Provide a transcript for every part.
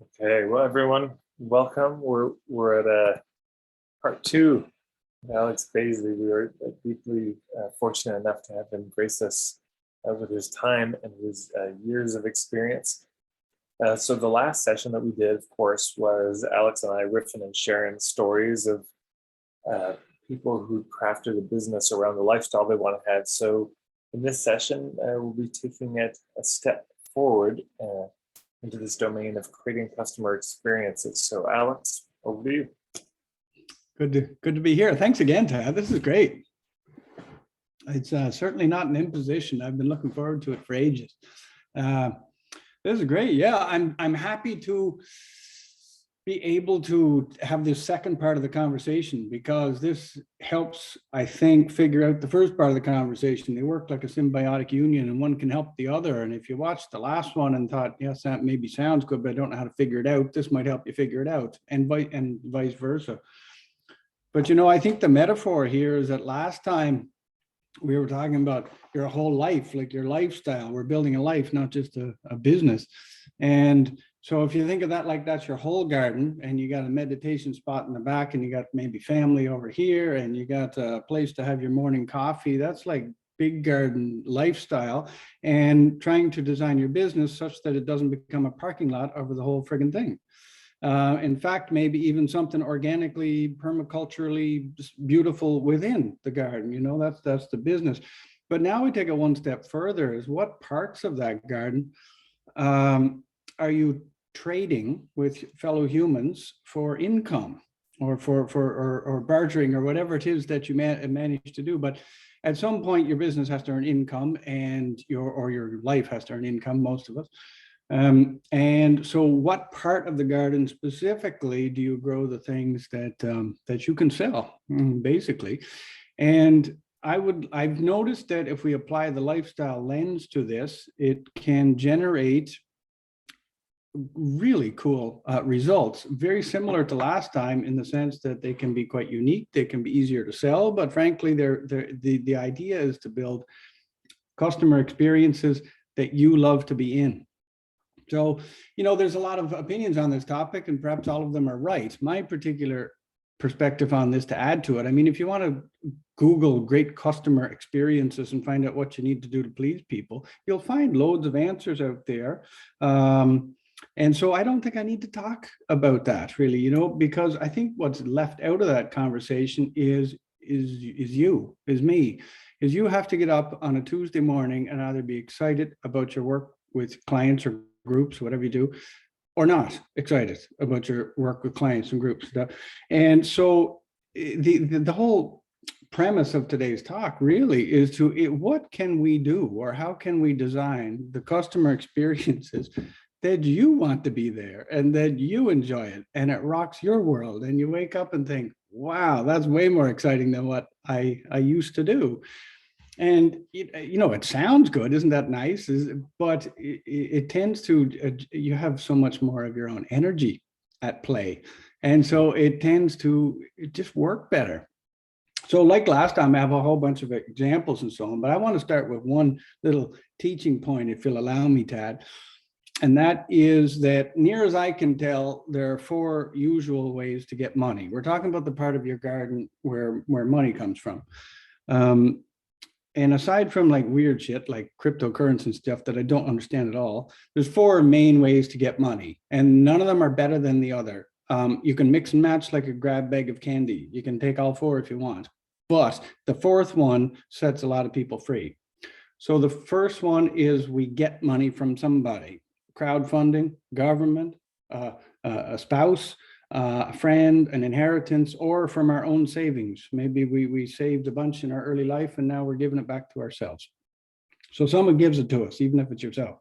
Okay, well, everyone, welcome. We're at part two. Alex Baisley. We are deeply fortunate enough to have him grace us with his time and his years of experience. So the last session that we did, of course, was Alex and I riffing and sharing stories of uh, people who crafted a business around the lifestyle they want to have. So in this session, we'll be taking it a step forward into this domain of creating customer experiences. So Alex, over to you. Good to be here. Thanks again, Tad. This is great. It's certainly not an imposition. I've been looking forward to it for ages. This is great. Yeah, I'm happy to be able to have this second part of the conversation because this helps, I think, figure out the first part of the conversation. They work like a symbiotic union and one can help the other. And if you watched the last one and thought, yes, that maybe sounds good, but I don't know how to figure it out, this might help you figure it out, and vice versa. But, I think the metaphor here is that last time we were talking about your whole life, like your lifestyle. We're building a life, not just a business. And so if you think of that like that's your whole garden, and you got a meditation spot in the back, and you got maybe family over here, and you got a place to have your morning coffee, that's like big garden lifestyle, and trying to design your business such that it doesn't become a parking lot over the whole friggin' thing. In fact, maybe even something organically, permaculturally beautiful within the garden. That's the business. But now we take it one step further: is what parts of that garden are you trading with fellow humans for income, or or bartering, or whatever it is that you manage to do. But at some point, your business has to earn income, and your life has to earn income. Most of us. And so what part of the garden specifically do you grow the things that you can sell, basically? And I've noticed that if we apply the lifestyle lens to this, it can generate really cool results, very similar to last time in the sense that they can be quite unique, they can be easier to sell, but frankly, the idea is to build customer experiences that you love to be in. So, there's a lot of opinions on this topic, and perhaps all of them are right. My particular perspective on this, to add to it, I mean, if you want to Google great customer experiences and find out what you need to do to please people, you'll find loads of answers out there. And so I don't think I need to talk about that really, because I think what's left out of that conversation is me. You have to get up on a Tuesday morning and either be excited about your work with clients or groups, whatever you do, or not excited about your work with clients and groups. And so the whole premise of today's talk really is what can we do, or how can we design the customer experiences that you want to be there and that you enjoy it and it rocks your world and you wake up and think, wow, that's way more exciting than what I used to do. And, it sounds good. Isn't that nice? But it tends to, you have so much more of your own energy at play. And so it tends to just work better. So like last time, I have a whole bunch of examples and so on, but I want to start with one little teaching point, if you'll allow me, Tad. And that is that, near as I can tell, there are 4 usual ways to get money. We're talking about the part of your garden where money comes from. And aside from like weird shit like cryptocurrency and stuff that I don't understand at all, there's 4 main ways to get money, and none of them are better than the other. You can mix and match like a grab bag of candy. You can take all 4 if you want, but the 4th one sets a lot of people free. So the first one is we get money from somebody: crowdfunding, government, a spouse, a friend, an inheritance, or from our own savings. Maybe we saved a bunch in our early life and now we're giving it back to ourselves. So someone gives it to us, even if it's yourself.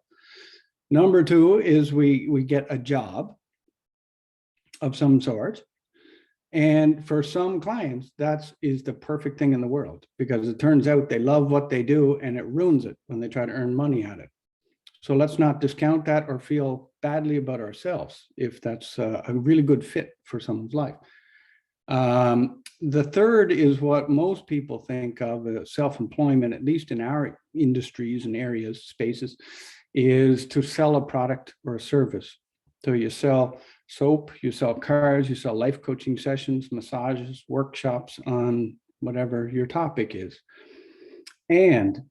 Number 2 is we get a job of some sort. And for some clients, that is the perfect thing in the world, because it turns out they love what they do and it ruins it when they try to earn money at it. So let's not discount that or feel badly about ourselves if that's a really good fit for someone's life. The third is what most people think of as self-employment, at least in our industries and areas, spaces, is to sell a product or a service. So you sell soap, you sell cars, you sell life coaching sessions, massages, workshops on whatever your topic is. And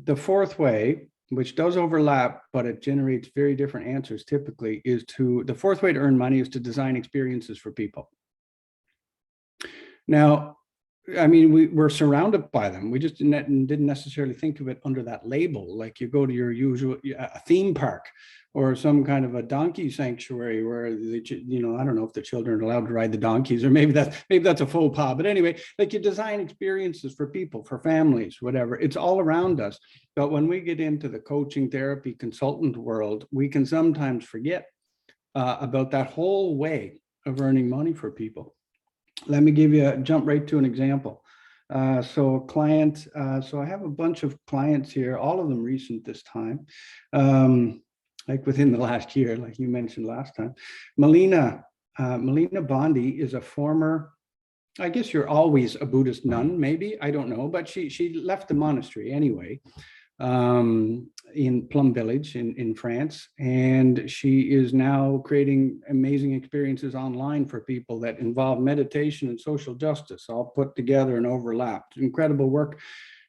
the fourth way, which does overlap, but it generates very different answers typically, is the fourth way to earn money is to design experiences for people. Now, I mean, we're surrounded by them. We just didn't necessarily think of it under that label. Like you go to your usual a theme park or some kind of a donkey sanctuary where I don't know if the children are allowed to ride the donkeys, or maybe that's a faux pas. But anyway, like you design experiences for people, for families, whatever. It's all around us. But when we get into the coaching, therapy, consultant world, we can sometimes forget about that whole way of earning money for people. Let me jump right to an example. So a client, so I have a bunch of clients here, all of them recent this time, like within the last year, like you mentioned last time. Melina Bondi is a former, I guess you're always a Buddhist nun, maybe, I don't know, but she left the monastery anyway, in Plum Village in France. And she is now creating amazing experiences online for people that involve meditation and social justice, all put together and overlapped. Incredible work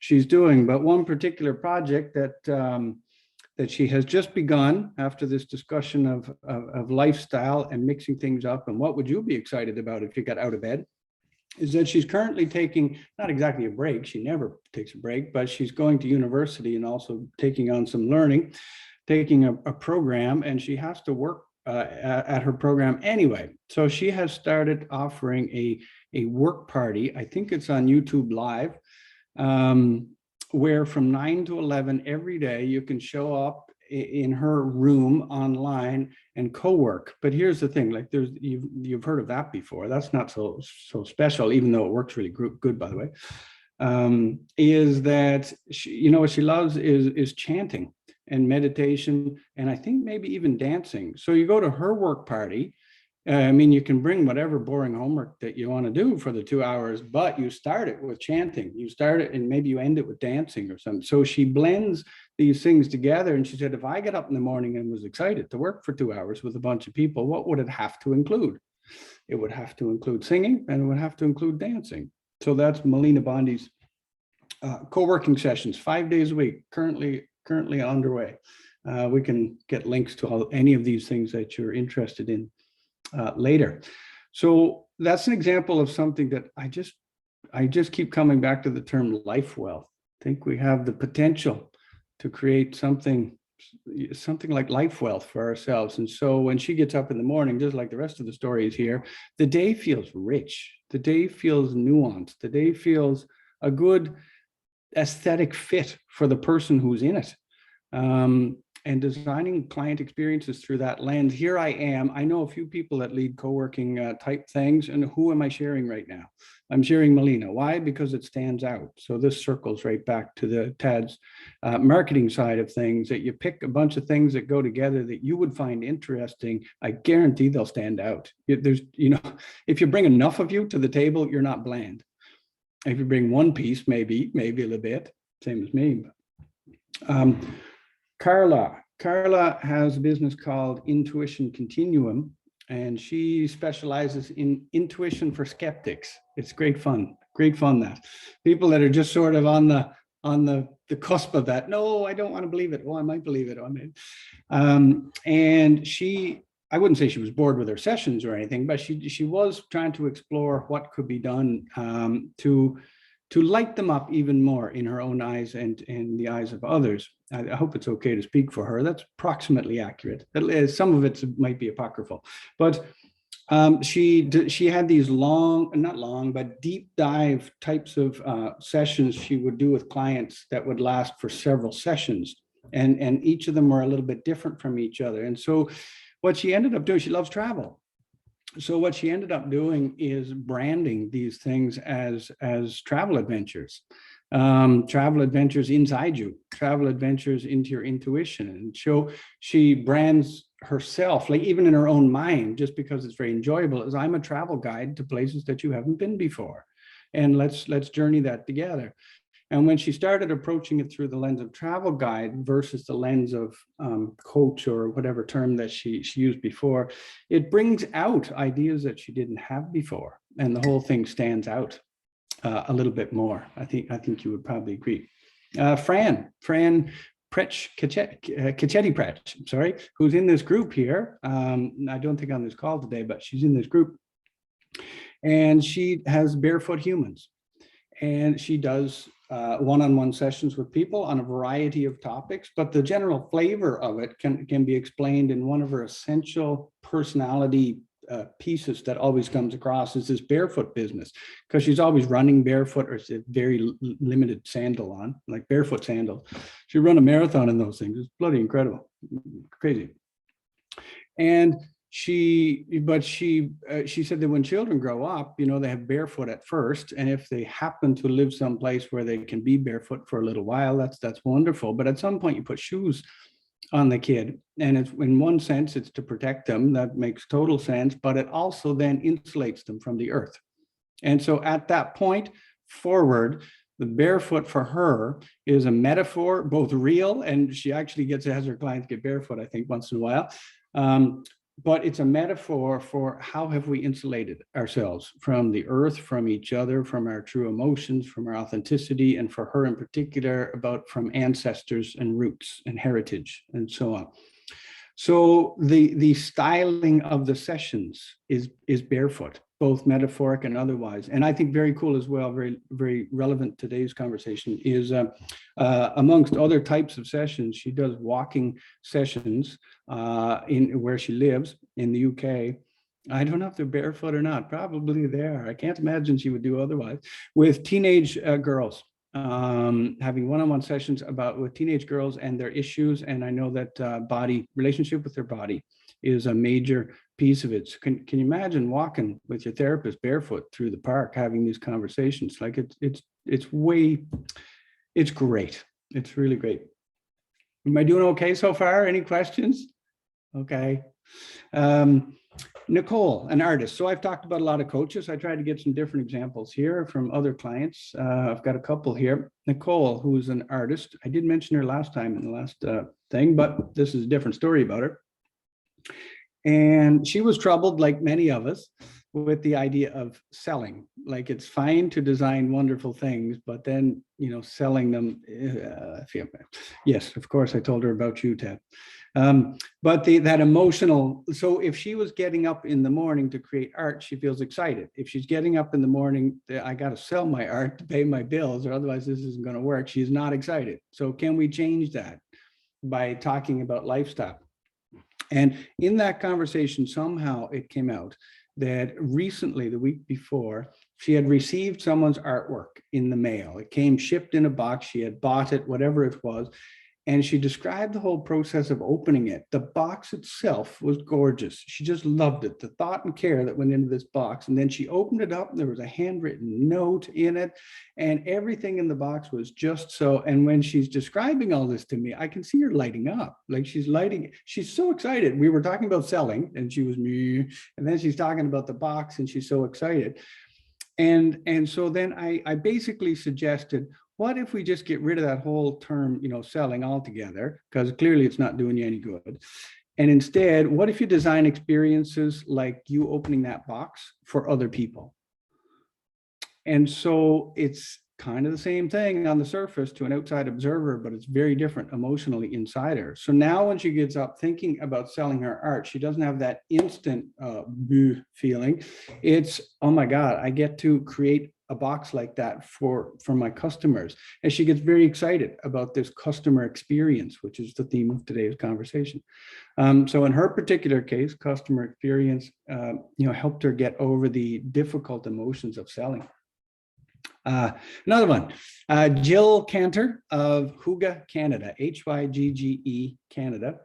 she's doing. But one particular project that she has just begun after this discussion of lifestyle and mixing things up and what would you be excited about if you got out of bed, is that she's currently taking, not exactly a break, she never takes a break, but she's going to university and also taking on some learning, taking a program, and she has to work at her program anyway. So she has started offering a work party, I think it's on YouTube Live, where from 9 to 11 every day you can show up in her room online and co-work. But here's the thing, like you've heard of that before. That's not so special, even though it works really good, by the way. Is that what she loves is chanting and meditation, and I think maybe even dancing. So you go to her work party. I mean, you can bring whatever boring homework that you want to do for the 2 hours, but you start it with chanting. You start it and maybe you end it with dancing or something. So she blends these things together. And she said, if I get up in the morning and was excited to work for 2 hours with a bunch of people, what would it have to include? It would have to include singing, and it would have to include dancing. So that's Melina Bondi's co-working sessions, 5 days a week, currently underway. We can get links to any of these things that you're interested in later. So that's an example of something that I just keep coming back to the term life wealth. I think we have the potential to create something like life wealth for ourselves. And so when she gets up in the morning, just like the rest of the stories here, the day feels rich. The day feels nuanced. The day feels a good aesthetic fit for the person who's in it. And designing client experiences through that lens. Here I am. I know a few people that lead co-working type things. And who am I sharing right now? I'm sharing Melina. Why? Because it stands out. So this circles right back to Tad's marketing side of things, that you pick a bunch of things that go together that you would find interesting. I guarantee they'll stand out. There's, if you bring enough of you to the table, you're not bland. If you bring one piece, maybe a little bit, same as me. Carla has a business called Intuition Continuum, and she specializes in intuition for skeptics. It's great fun that people that are just sort of on the cusp of that. No, I don't want to believe it. Oh, I might believe it. Oh, I mean, and I wouldn't say she was bored with her sessions or anything, but she was trying to explore what could be done to light them up even more in her own eyes and in the eyes of others. I hope it's okay to speak for her. That's approximately accurate. Some of it might be apocryphal, but she had these not long, but deep dive types of sessions she would do with clients that would last for several sessions. And each of them were a little bit different from each other. And so what she ended up doing, she loves travel. So what she ended up doing is branding these things as travel adventures inside you, travel adventures into your intuition. And so she brands herself, like even in her own mind, just because it's very enjoyable, as I'm a travel guide to places that you haven't been before. And let's journey that together. And when she started approaching it through the lens of travel guide versus the lens of coach or whatever term that she used before, it brings out ideas that she didn't have before. And the whole thing stands out a little bit more. I think you would probably agree. Fran Cachetti Pretch, sorry, who's in this group here. I don't think on this call today, but she's in this group. And she has Barefoot Humans. And she does one-on-one sessions with people on a variety of topics, but the general flavor of it can be explained in one of her essential personality pieces that always comes across is this barefoot business, because she's always running barefoot or it's a very limited sandal on, like barefoot sandals. She run a marathon in those things. It's bloody incredible, crazy. And she said that when children grow up, they have barefoot at first, and if they happen to live someplace where they can be barefoot for a little while, that's wonderful. But at some point, you put shoes on the kid, and it's, in one sense, it's to protect them. That makes total sense, but it also then insulates them from the earth. And so at that point forward, the barefoot for her is a metaphor, both real, and she actually has her clients get barefoot, I think, once in a while. But it's a metaphor for how have we insulated ourselves from the earth, from each other, from our true emotions, from our authenticity, and for her in particular, from ancestors and roots and heritage and so on. So the styling of the sessions is barefoot, both metaphoric and otherwise. And I think very cool as well, very, very relevant to today's conversation is amongst other types of sessions, she does walking sessions in where she lives in the UK. I don't know if they're barefoot or not, probably they are. I can't imagine she would do otherwise, with teenage girls. Having one-on-one sessions with teenage girls and their issues. And I know that relationship with their body is a major piece of it. So can you imagine walking with your therapist barefoot through the park, having these conversations? Like it's great. It's really great. Am I doing okay so far? Any questions? Okay. Nicole, an artist. So I've talked about a lot of coaches. I tried to get some different examples here from other clients. I've got a couple here. Nicole, who's an artist. I did mention her last time in the last thing, but this is a different story about her. And she was troubled, like many of us, with the idea of selling. Like, it's fine to design wonderful things, but then, selling them. Yes, of course, I told her about you, Ted. But that emotional, so if she was getting up in the morning to create art, she feels excited. If she's getting up in the morning, I got to sell my art to pay my bills, or otherwise this isn't going to work, she's not excited. So can we change that by talking about lifestyle? And in that conversation, somehow it came out that recently, the week before, she had received someone's artwork in the mail. It came shipped in a box. She had bought it, whatever it was. And she described the whole process of opening it. The box itself was gorgeous. She just loved it, the thought and care that went into this box. And then she opened it up, and there was a handwritten note in it, and everything in the box was just so. And when she's describing all this to me, I can see her lighting up, like she's lighting. She's so excited. We were talking about selling, and she was me, and then she's talking about the box, and she's so excited. And so then I basically suggested, what if we just get rid of that whole term, selling altogether, because clearly it's not doing you any good. And instead, what if you design experiences like you opening that box for other people? And so it's kind of the same thing on the surface to an outside observer, but it's very different emotionally inside her. So now when she gets up thinking about selling her art, she doesn't have that instant boo feeling. It's, oh my God, I get to create a box like that for my customers. And she gets very excited about this customer experience, which is the theme of today's conversation. So in her particular case, customer experience, helped her get over the difficult emotions of selling. Another one, Jill Cantor of Hygge Canada, Hygge Canada,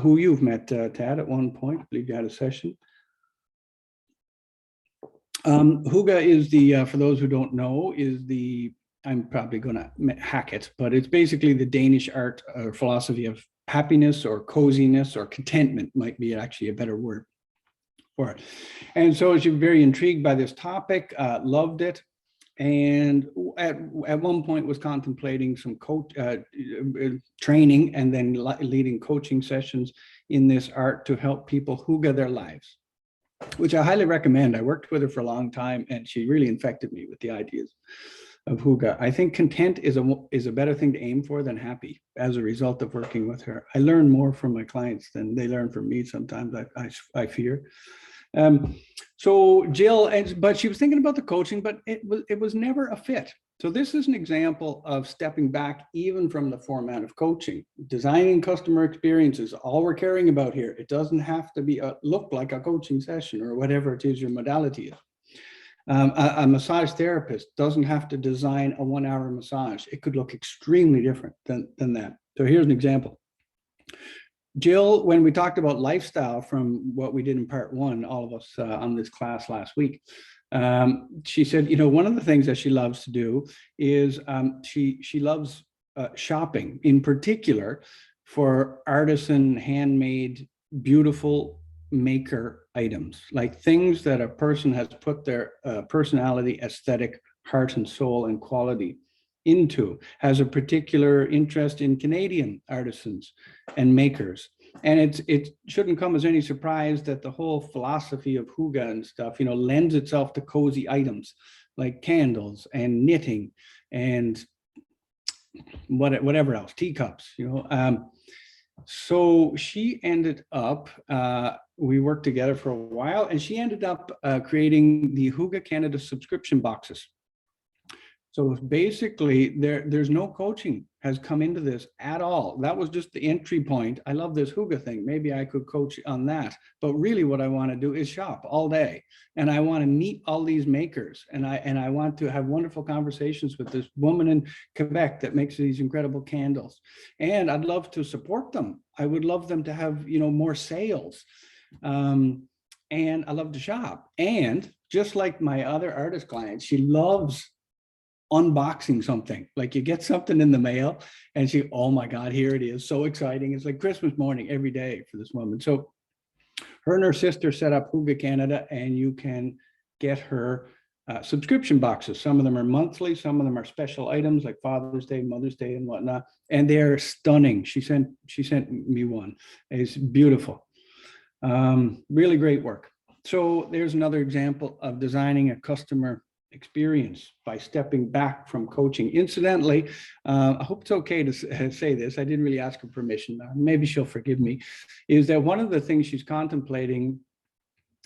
who you've met, Tad, at one point. I believe you had a session. Hygge is for those who don't know, I'm probably going to hack it, but it's basically the Danish art or philosophy of happiness or coziness or contentment, might be actually a better word for it. And so she's very intrigued by this topic, loved it. and at one point was contemplating some coach training and then leading coaching sessions in this art to help people hygge their lives, which I highly recommend. I worked with her for a long time, and she really infected me with the ideas of hygge. I think content is a better thing to aim for than happy as a result of working with her. I learn more from my clients than they learn from me sometimes, I fear. So Jill, but she was thinking about the coaching, but it was never a fit. So this is an example of stepping back even from the format of coaching. Designing customer experiences, all we're caring about here. It doesn't have to be look like a coaching session or whatever it is your modality is. A massage therapist doesn't have to design a 1-hour massage. It could look extremely different than that. So here's an example. Jill, when we talked about lifestyle from what we did in part 1, all of us on this class last week, she said, one of the things that she loves to do is she loves shopping, in particular for artisan, handmade, beautiful maker items, like things that a person has put their personality, aesthetic, heart and soul and quality into, has a particular interest in Canadian artisans and makers. And it shouldn't come as any surprise that the whole philosophy of hygge and stuff, lends itself to cozy items like candles and knitting and whatever else, teacups, So she ended up, we worked together for a while, and she ended up creating the Hygge Canada subscription boxes. So basically, there's no coaching has come into this at all. That was just the entry point. I love this hygge thing. Maybe I could coach on that. But really what I want to do is shop all day. And I want to meet all these makers. And I want to have wonderful conversations with this woman in Quebec that makes these incredible candles. And I'd love to support them. I would love them to have, more sales. And I love to shop. And just like my other artist clients, she loves unboxing something. Like you get something in the mail and she, oh my God, here it is. So exciting. It's like Christmas morning every day for this woman. So her and her sister set up Hygge Canada, and you can get her subscription boxes. Some of them are monthly, some of them are special items like Father's Day, Mother's Day and whatnot. And they're stunning. She sent me one. It's beautiful. Really great work. So there's another example of designing a customer experience by stepping back from coaching. Incidentally, I hope it's okay to say this. I didn't really ask her permission. Maybe she'll forgive me. Is that one of the things she's contemplating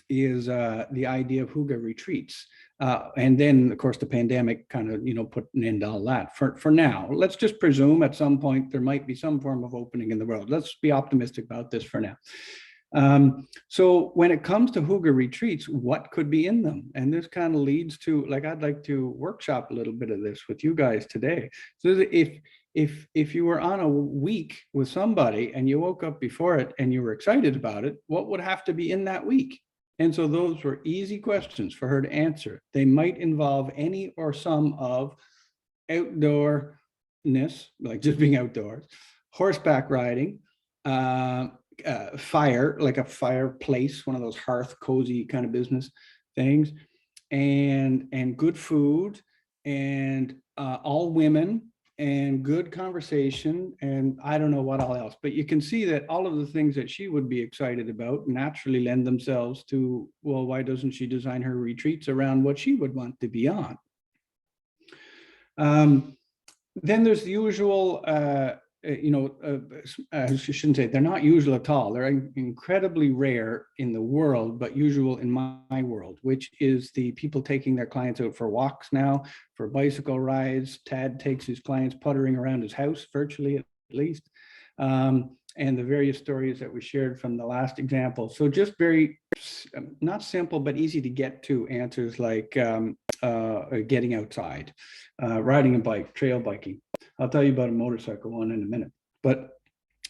is the idea of hygge retreats. And then, of course, the pandemic kind of, put an end to all that. For now, let's just presume at some point there might be some form of opening in the world. Let's be optimistic about this for now. So when it comes to hygge retreats, what could be in them? And this kind of leads to, like, I'd like to workshop a little bit of this with you guys today. So if you were on a week with somebody and you woke up before it and you were excited about it, what would have to be in that week? And so those were easy questions for her to answer. They might involve any or some of outdoorness, like just being outdoors, horseback riding, fire, like a fireplace, one of those hearth cozy kind of business things, and good food, and all women, and good conversation, and I don't know what all else. But you can see that all of the things that she would be excited about naturally lend themselves to, well, why doesn't she design her retreats around what she would want to be on? Then there's the usual I shouldn't say they're not usual at all. They're incredibly rare in the world, but usual in my world, which is the people taking their clients out for walks now, for bicycle rides. Tad takes his clients puttering around his house, virtually at least, and the various stories that we shared from the last example. So just very, not simple, but easy to get to answers like getting outside, riding a bike, trail biking. I'll tell you about a motorcycle one in a minute, but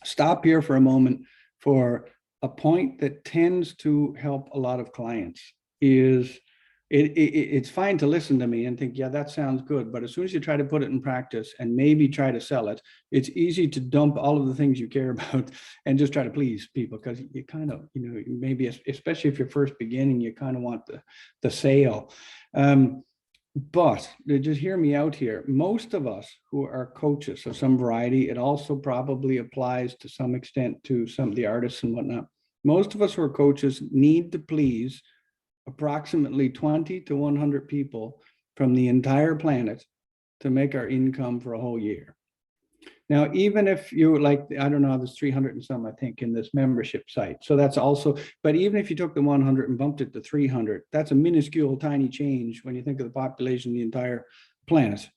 stop here for a moment for a point that tends to help a lot of clients. Is it's fine to listen to me and think, yeah, that sounds good. But as soon as you try to put it in practice and maybe try to sell it, it's easy to dump all of the things you care about and just try to please people, because you kind of, maybe especially if you're first beginning, you kind of want the sale. But just hear me out here. Most of us who are coaches of some variety, it also probably applies to some extent to some of the artists and whatnot. Most of us who are coaches need to please approximately 20 to 100 people from the entire planet to make our income for a whole year. Now, even if you like, I don't know, there's 300 and some, I think, in this membership site. So that's also, but even if you took the 100 and bumped it to 300, that's a minuscule, tiny change when you think of the population of the entire planet,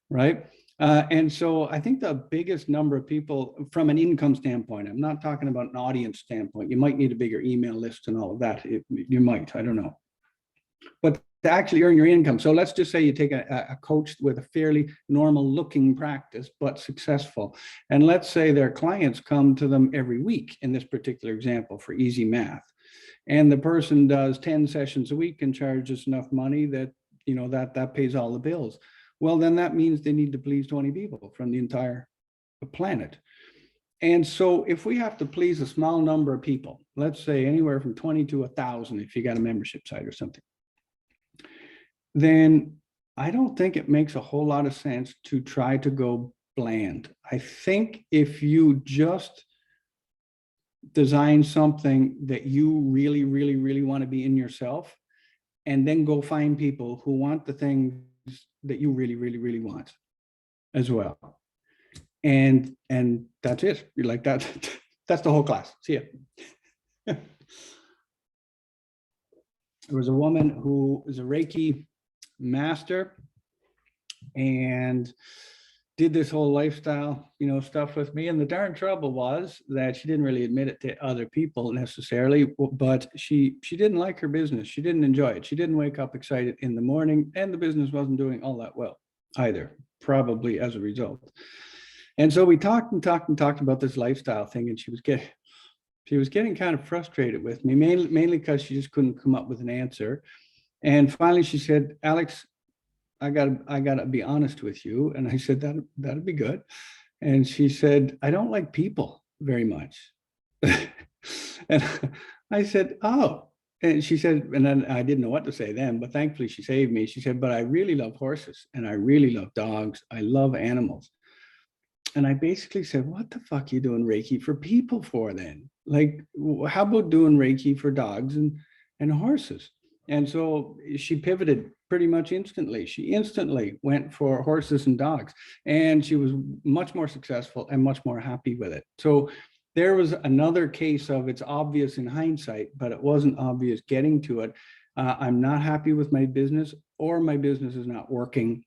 right? And so I think the biggest number of people from an income standpoint, I'm not talking about an audience standpoint. You might need a bigger email list and all of that. You might, I don't know. But to actually earn your income. So let's just say you take a coach with a fairly normal looking practice, but successful. And let's say their clients come to them every week in this particular example for easy math. And the person does 10 sessions a week and charges enough money that, you know, that pays all the bills. Well, then that means they need to please 20 people from the entire planet. And so if we have to please a small number of people, let's say anywhere from 20 to 1,000, if you got a membership site or something, then I don't think it makes a whole lot of sense to try to go bland. I think if you just design something that you really, really, really want to be in yourself, and then go find people who want the things that you really, really, really want as well. And that's it. You're like that. That's the whole class. See ya. There was a woman who is a Reiki master and did this whole lifestyle, you know, stuff with me. And the darn trouble was that she didn't really admit it to other people necessarily, but she didn't like her business. She didn't enjoy it. She didn't wake up excited in the morning, and the business wasn't doing all that well either, probably as a result. And so we talked about this lifestyle thing, and she was getting kind of frustrated with me, mainly because she just couldn't come up with an answer. And finally she said, Alex, I gotta be honest with you. And I said, that'd be good. And she said, I don't like people very much. And I said, oh. And she said, and then I didn't know what to say then, but thankfully she saved me. She said, but I really love horses and I really love dogs. I love animals. And I basically said, what the fuck are you doing Reiki for people for then? Like, how about doing Reiki for dogs and horses? And so she pivoted pretty much instantly. She instantly went for horses and dogs, and she was much more successful and much more happy with it. So there was another case of it's obvious in hindsight, but it wasn't obvious getting to it. I'm not happy with my business, or my business is not working.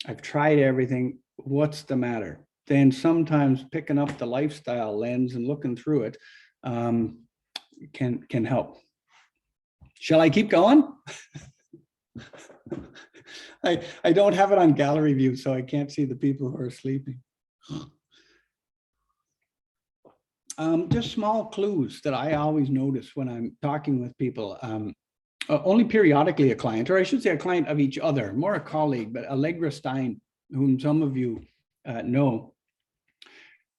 I've tried everything. What's the matter? Then sometimes picking up the lifestyle lens and looking through it can help. Shall I keep going? I don't have it on gallery view, so I can't see the people who are sleeping. Just small clues that I always notice when I'm talking with people. Only periodically a client, or I should say a client of each other, more a colleague, but Allegra Stein, whom some of you know.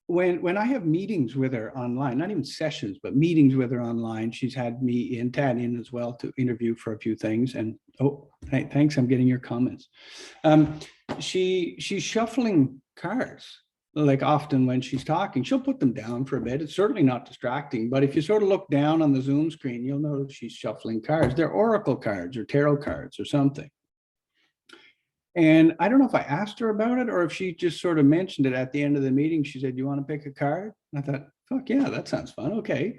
When I have meetings with her online, not even sessions, but meetings with her online, she's had me in Tad in as well to interview for a few things. And oh, hey, thanks, I'm getting your comments. She's shuffling cards. Like often when she's talking, she'll put them down for a bit. It's certainly not distracting, but if you sort of look down on the Zoom screen, you'll notice she's shuffling cards. They're oracle cards or tarot cards or something. And I don't know if I asked her about it or if she just sort of mentioned it at the end of the meeting. She said, you want to pick a card? And I thought, fuck yeah, that sounds fun. Okay,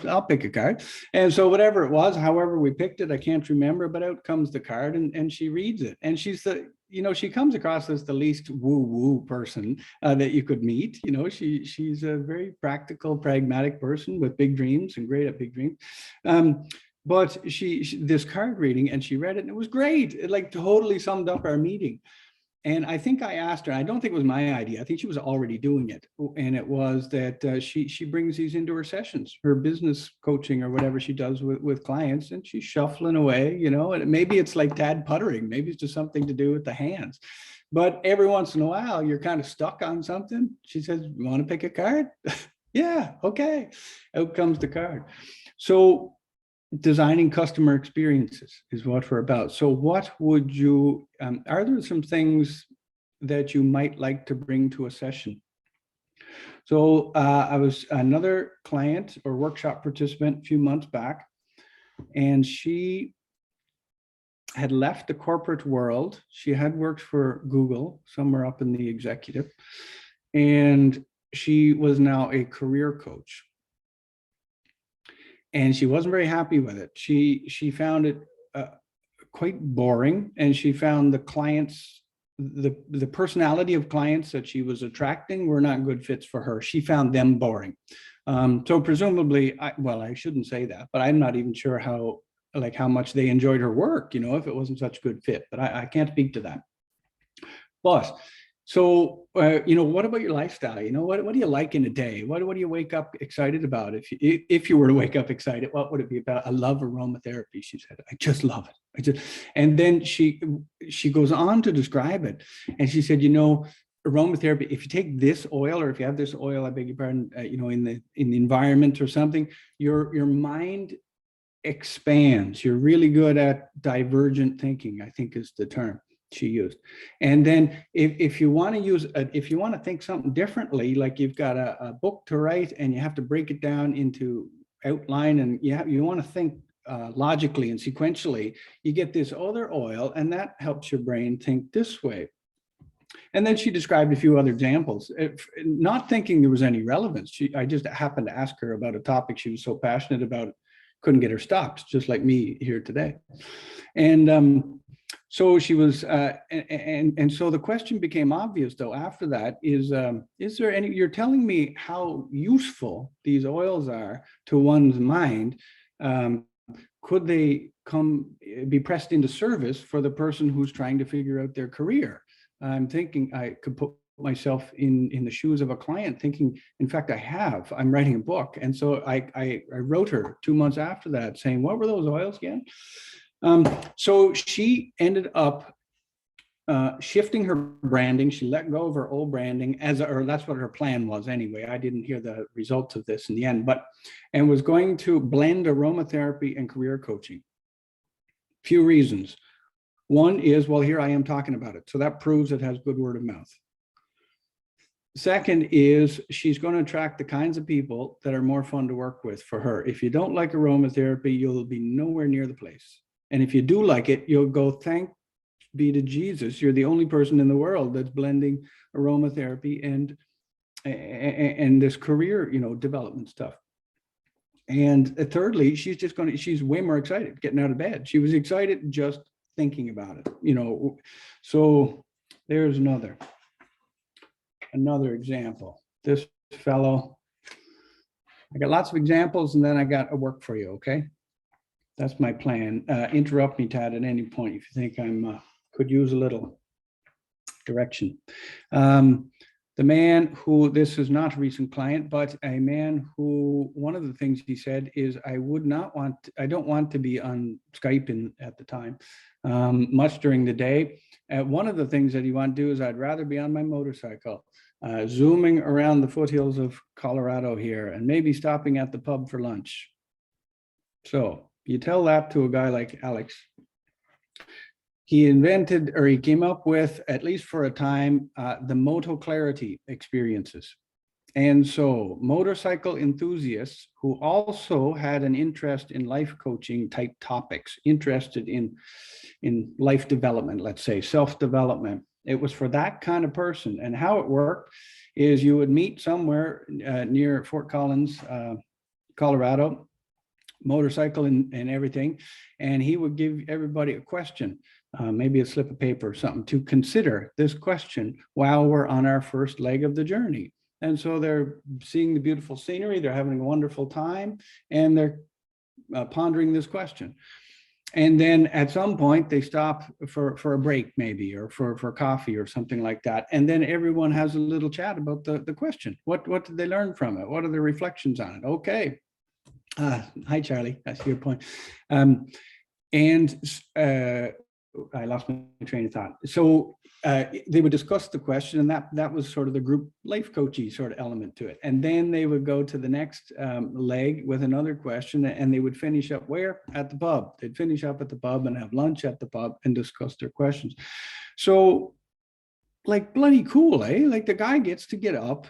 I'll pick a card. And so whatever it was, however we picked it, I can't remember, but out comes the card and she reads it. And she's the, you know, she comes across as the least woo-woo person that you could meet. You know, she's a very practical, pragmatic person with big dreams and great at big dreams. But she this card reading, and she read it and it was great. It like totally summed up our meeting. And I think I asked her, I don't think it was my idea. I think she was already doing it. And it was that she brings these into her sessions, her business coaching or whatever she does with clients, and she's shuffling away, you know, and maybe it's like Tad puttering, maybe it's just something to do with the hands. But every once in a while, you're kind of stuck on something. She says, you want to pick a card? Yeah, okay. Out comes the card. So designing customer experiences is what we're about. So what would you, are there some things that you might like to bring to a session? So I was another client or workshop participant a few months back, and she had left the corporate world. She had worked for Google, somewhere up in the executive, and she was now a career coach. And she wasn't very happy with it. She found it quite boring, and she found the clients, the personality of clients that she was attracting were not good fits for her. She found them boring. So presumably, I shouldn't say that, but I'm not even sure how much they enjoyed her work, if it wasn't such a good fit, but I can't speak to that. But so, what about your lifestyle? What do you like in a day? What do you wake up excited about? If you were to wake up excited, what would it be about? I love aromatherapy, she said. I just love it. And then she goes on to describe it. And she said, aromatherapy, if you take this oil, or if you have this oil, I beg your pardon, in the environment or something, your mind expands. You're really good at divergent thinking, I think is the term she used. And then if you want to think something differently, like you've got a book to write and you have to break it down into outline, and you want to think logically and sequentially, you get this other oil, and that helps your brain think this way. And then she described a few other examples, not thinking there was any relevance. I just happened to ask her about a topic she was so passionate about, couldn't get her stopped, just like me here today. And so she was, and so the question became obvious though after that is there any, you're telling me how useful these oils are to one's mind. Could they be pressed into service for the person who's trying to figure out their career? I'm thinking I could put myself in the shoes of a client, thinking, in fact, I'm writing a book. And so I wrote her 2 months after that saying, what were those oils again? So she ended up shifting her branding. She let go of her old branding or that's what her plan was anyway. I didn't hear the results of this in the end, and was going to blend aromatherapy and career coaching. Few reasons. One is, well, here I am talking about it. So that proves it has good word of mouth. Second is she's going to attract the kinds of people that are more fun to work with for her. If you don't like aromatherapy, you'll be nowhere near the place. And if you do like it, you'll go, thank be to Jesus. You're the only person in the world that's blending aromatherapy and this career, development stuff. And thirdly, she's way more excited getting out of bed. She was excited just thinking about it, So there's another example. This fellow, I got lots of examples, and then I got a work for you, okay? That's my plan. Interrupt me, Tad, at any point if you think I'm could use a little direction. The man who, this is not a recent client, but a man who, one of the things he said is, I don't want to be on Skype at the time, much during the day. One of the things that you want to do is, I'd rather be on my motorcycle, zooming around the foothills of Colorado here, and maybe stopping at the pub for lunch. So you tell that to a guy like Alex. He came up with, at least for a time, the moto clarity experiences. And so motorcycle enthusiasts who also had an interest in life coaching type topics, interested in life development, let's say self-development. It was for that kind of person. And how it worked is you would meet somewhere near Fort Collins, Colorado, motorcycle and everything. And he would give everybody a question, maybe a slip of paper or something, to consider this question while we're on our first leg of the journey. And so they're seeing the beautiful scenery, they're having a wonderful time, and they're pondering this question. And then at some point they stop for a break maybe, or for coffee or something like that. And then everyone has a little chat about the question. What did they learn from it? What are their reflections on it? Okay. Hi, Charlie. That's your point. I lost my train of thought. So they would discuss the question, and that was sort of the group life coachy sort of element to it. And then they would go to the next leg with another question, and they would finish up where? At the pub. They'd finish up at the pub and have lunch at the pub and discuss their questions. So like bloody cool, eh? Like the guy gets to get up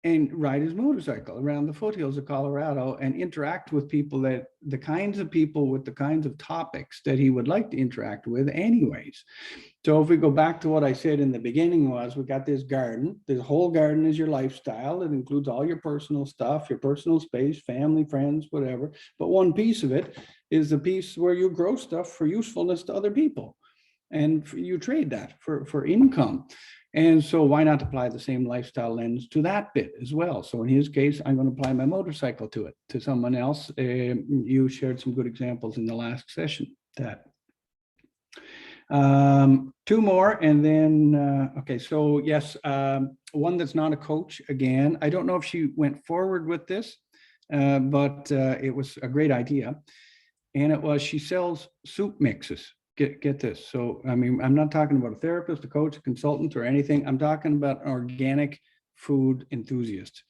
and ride his motorcycle around the foothills of Colorado and interact with people, that the kinds of people with the kinds of topics that he would like to interact with anyways. So if we go back to what I said in the beginning, was we got this garden. This whole garden is your lifestyle. It includes all your personal stuff, your personal space, family, friends, whatever. But one piece of it is the piece where you grow stuff for usefulness to other people. And you trade that for income. And so why not apply the same lifestyle lens to that bit as well? So in his case, I'm going to apply my motorcycle to it. To someone else, you shared some good examples in the last session. That two more, and then okay. So yes, one that's not a coach. Again, I don't know if she went forward with this, but it was a great idea, and it was she sells soup mixes. Get this. So, I mean, I'm not talking about a therapist, a coach, a consultant, or anything. I'm talking about an organic food enthusiast.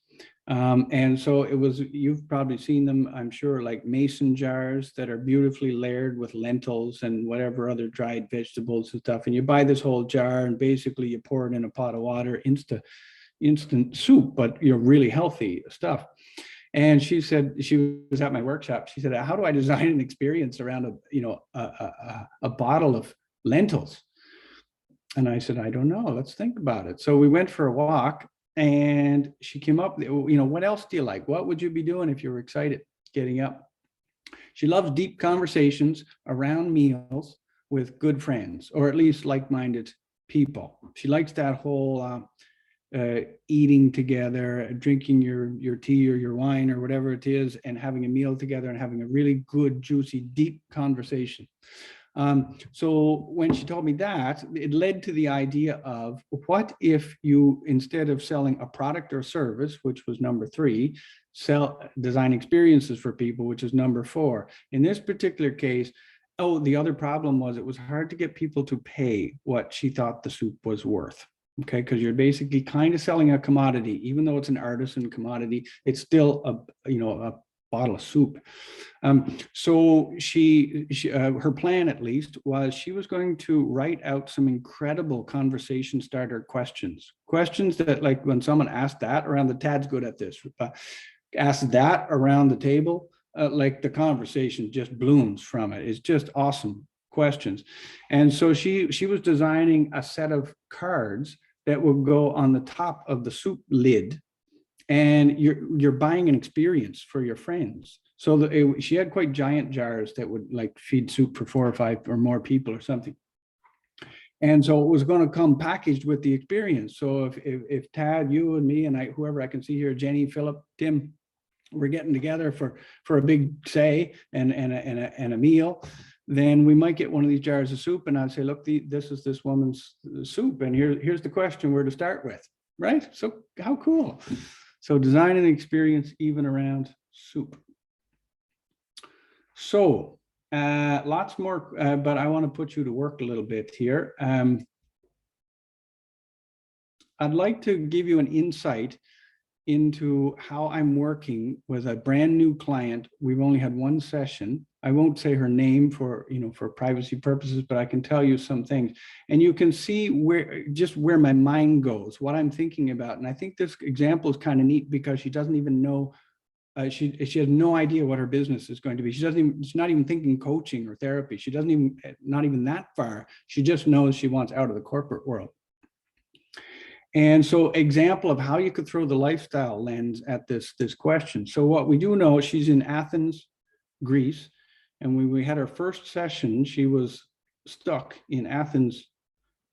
And so it was, you've probably seen them, I'm sure, like mason jars that are beautifully layered with lentils and whatever other dried vegetables and stuff. And you buy this whole jar and basically you pour it in a pot of water, instant soup, but you're really healthy stuff. And she said, she was at my workshop. She said, how do I design an experience around a bottle of lentils? And I said, I don't know. Let's think about it. So we went for a walk, and she came up, what else do you like? What would you be doing if you were excited getting up? She loves deep conversations around meals with good friends, or at least like-minded people. She likes that whole eating together, drinking your tea or your wine or whatever it is, and having a meal together and having a really good, juicy, deep conversation. So when she told me that, it led to the idea of, what if you, instead of selling a product or service, which was number 3, design experiences for people, which is number 4. In this particular case, the other problem was it was hard to get people to pay what she thought the soup was worth. Okay, because you're basically kind of selling a commodity, even though it's an artisan commodity, it's still a bottle of soup. So she her plan, at least, was she was going to write out some incredible conversation starter questions that, like, when someone asked that around the, Tad's good at this, asked that around the table, like the conversation just blooms from it. It's just awesome questions. And so she was designing a set of cards that would go on the top of the soup lid, and you're buying an experience for your friends. So she had quite giant jars that would like feed soup for 4 or 5 or more people or something. And so it was going to come packaged with the experience. So if Tad, you and me and whoever I can see here, Jenny, Philip, Tim, we're getting together for a big say and a meal, then we might get one of these jars of soup, and I'd say, look, this is this woman's soup, and here's the question where to start with, right? So how cool. So design an experience even around soup. So lots more, but I want to put you to work a little bit here. I'd like to give you an insight into how I'm working with a brand new client. We've only had one session. I won't say her name for privacy purposes, but I can tell you some things, and you can see where my mind goes, what I'm thinking about. And I think this example is kind of neat because she doesn't even know, she has no idea what her business is going to be. She's not even thinking coaching or therapy. She doesn't even, not even that far. She just knows she wants out of the corporate world. And so, example of how you could throw the lifestyle lens at this question. So what we do know, she's in Athens, Greece. And when we had our first session, she was stuck in Athens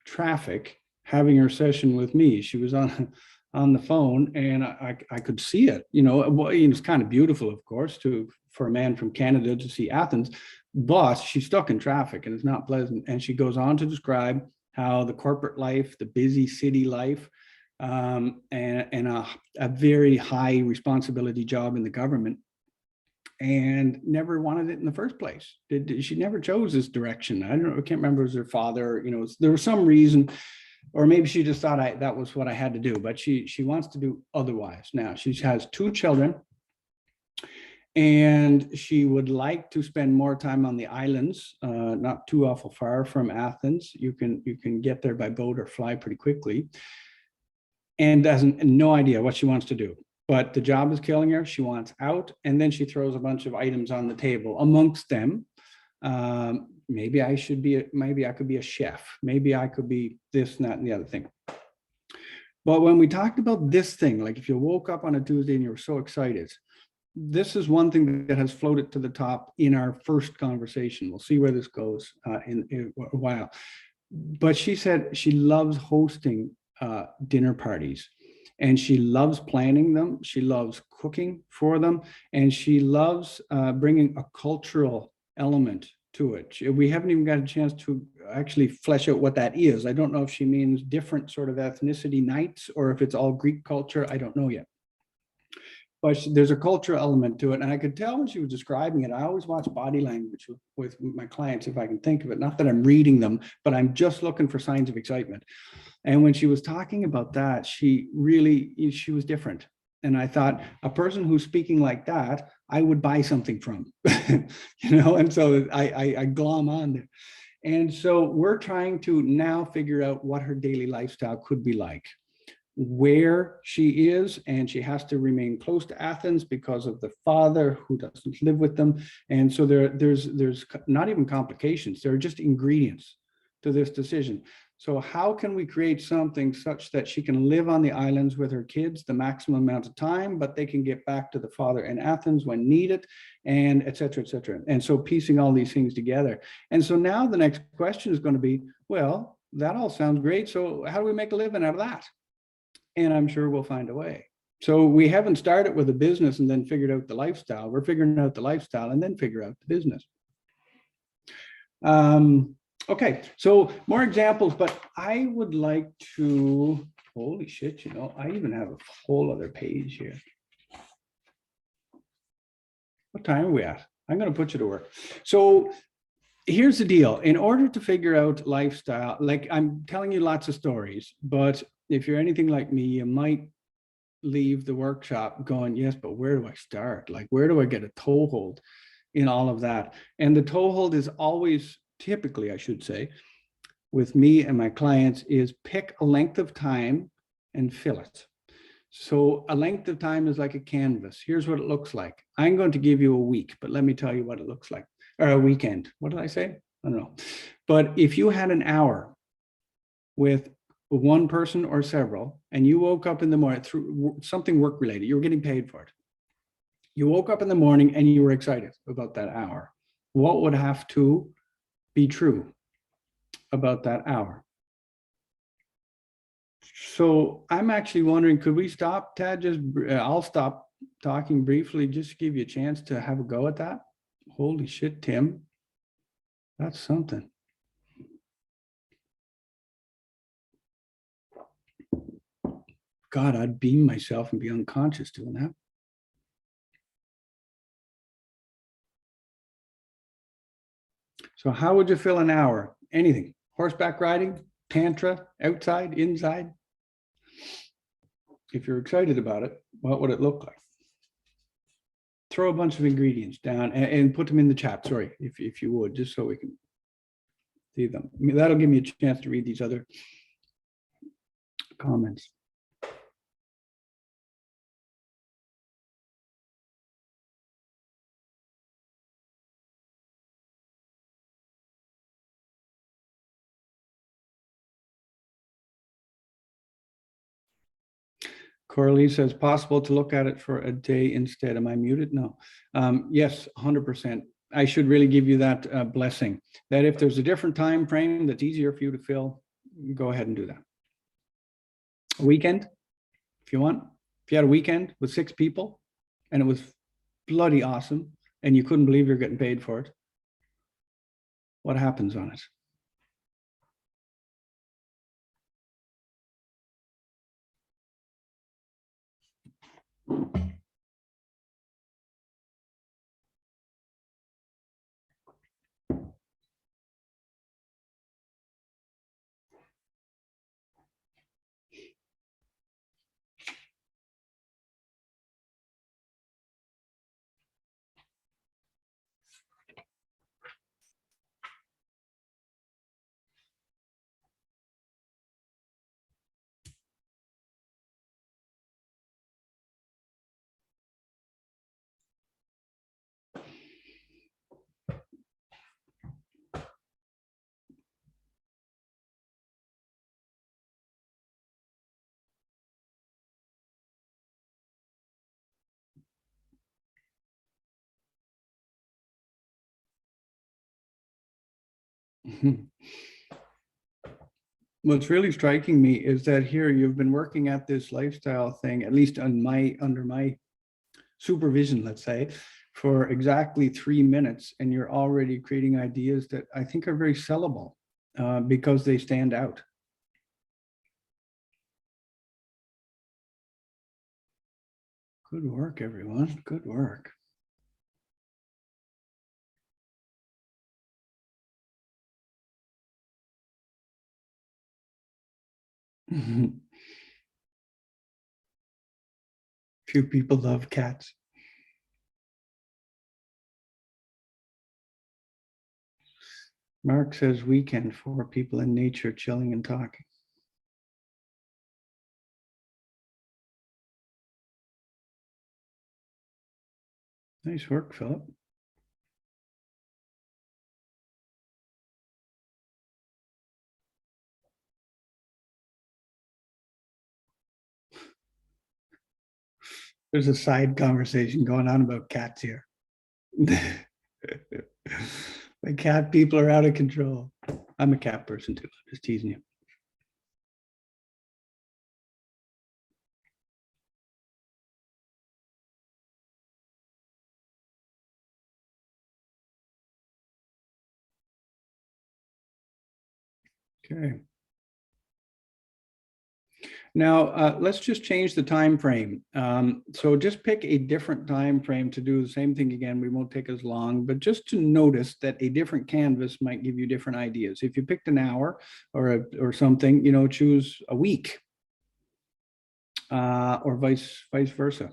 traffic, having her session with me. She was on the phone, and I could see it. It's kind of beautiful, of course, for a man from Canada to see Athens, but she's stuck in traffic, and it's not pleasant. And she goes on to describe how the corporate life, the busy city life, and a very high responsibility job in the government, and never wanted it in the first place. She never chose this direction. I don't know, I can't remember, it was her father, there was some reason, or maybe she just thought that was what I had to do, but she wants to do otherwise now. She has 2 children, and she would like to spend more time on the islands, not too awful far from Athens. You can get there by boat or fly pretty quickly, and no idea what she wants to do. But the job is killing her. She wants out, and then she throws a bunch of items on the table. Amongst them, maybe I could be a chef. Maybe I could be this, and that, and the other thing. But when we talked about this thing, like if you woke up on a Tuesday and you were so excited, this is one thing that has floated to the top in our first conversation. We'll see where this goes in a while. But she said she loves hosting dinner parties, and she loves planning them. She loves cooking for them, and she loves bringing a cultural element to it. We haven't even got a chance to actually flesh out what that is. I don't know if she means different sort of ethnicity nights or if it's all Greek culture. I don't know yet. But there's a cultural element to it. And I could tell when she was describing it. I always watch body language with my clients, if I can think of it. Not that I'm reading them, but I'm just looking for signs of excitement. And when she was talking about that, she was different. And I thought, a person who's speaking like that, I would buy something from, and so I glom on there. And so we're trying to now figure out what her daily lifestyle could be like, where she is, and she has to remain close to Athens because of the father who doesn't live with them. And so there's not even complications, there are just ingredients to this decision. So how can we create something such that she can live on the islands with her kids the maximum amount of time, but they can get back to the father in Athens when needed, and et cetera, et cetera. And so piecing all these things together. And so now the next question is going to be, well, that all sounds great. So how do we make a living out of that? And I'm sure we'll find a way. So we haven't started with a business and then figured out the lifestyle. We're figuring out the lifestyle and then figure out the business. Okay, so more examples, but I would like to, holy shit, I even have a whole other page here. What time are we at? I'm going to put you to work. So here's the deal. In order to figure out lifestyle, like I'm telling you lots of stories, but if you're anything like me, you might leave the workshop going, yes, but where do I start? Like, where do I get a toehold in all of that? And the toehold is always, typically, I should say, with me and my clients, is pick a length of time and fill it. So a length of time is like a canvas. Here's what it looks like. I'm going to give you a week, but let me tell you what it looks like. Or a weekend. What did I say? I don't know. But if you had an hour with one person or several, and you woke up in the morning through something work related, you were getting paid for it. You woke up in the morning and you were excited about that hour. What would have to be true about that hour? So I'm actually wondering, could we stop, Tad? I'll stop talking briefly, just to give you a chance to have a go at that. Holy shit, Tim. That's something. God, I'd beam myself and be unconscious doing that. So how would you fill an hour? Anything. Horseback riding, tantra, outside, inside. If you're excited about it, what would it look like? Throw a bunch of ingredients down and put them in the chat, sorry, if you would, just so we can see them. I mean, that'll give me a chance to read these other comments. Coralie says, possible to look at it for a day instead. Am I muted? No. Yes, 100%. I should really give you that blessing, that if there's a different time frame that's easier for you to fill, go ahead and do that. A weekend, if you want. If you had a weekend with 6 people and it was bloody awesome and you couldn't believe you're getting paid for it, what happens on it? What's really striking me is that here you've been working at this lifestyle thing, at least under my supervision, let's say, for exactly 3 minutes, and you're already creating ideas that I think are very sellable because they stand out. Good work, everyone. Good work. Few people love cats. Mark says weekend for people in nature chilling and talking. Nice work, Philip. There's a side conversation going on about cats here. The cat people are out of control. I'm a cat person too. I'm just teasing you. Okay. Now, let's just change the time frame. So just pick a different time frame to do the same thing again. We won't take as long, but just to notice that a different canvas might give you different ideas. If you picked an hour or something, you know, choose a week or vice versa.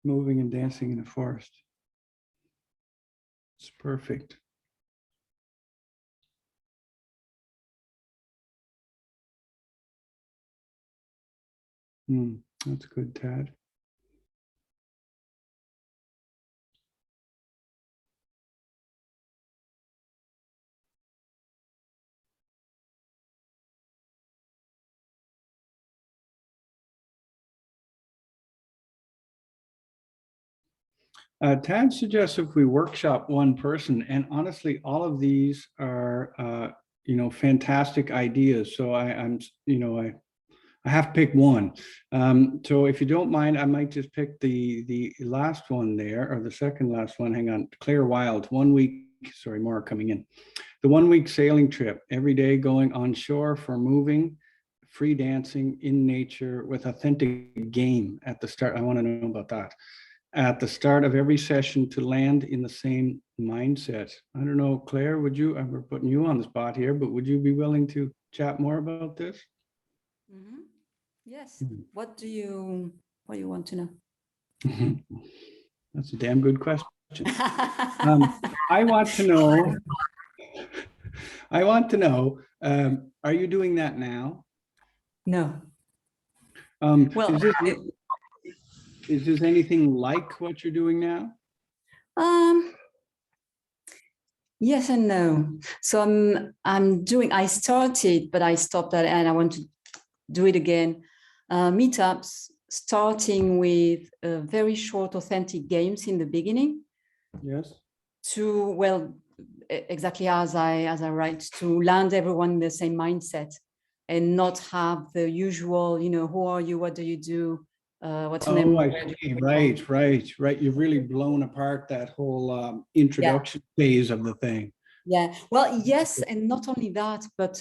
Moving and dancing in the forest. It's perfect. That's good, Tad. Tad suggests if we workshop one person, and honestly, all of these are, you know, fantastic ideas. So I'm, you know, I have to pick one. So if you don't mind, I might just pick the last one there, or the second last one. Hang on, Claire Wild, 1 week. Sorry, more coming in. The 1 week sailing trip, every day going on shore for moving, free dancing in nature with authentic game at the start. I want to know about that. At the start of every session to land in the same mindset. I don't know, Claire, would you, we're putting you on the spot here, but would you be willing to chat more about this? Mm-hmm. Yes. What do you want to know? That's a damn good question. I want to know, are you doing that now? No. Well, is this anything like what you're doing now? Yes and no. So I started, but I stopped that and I want to do it again. Meetups, starting with very short, authentic games in the beginning. Yes. To, well, exactly as I write, to land everyone in the same mindset and not have the usual, you know, who are you, what do you do? What's your name? I see. Right. You've really blown apart that whole introduction phase of the thing. Yeah. Well, yes, and not only that, but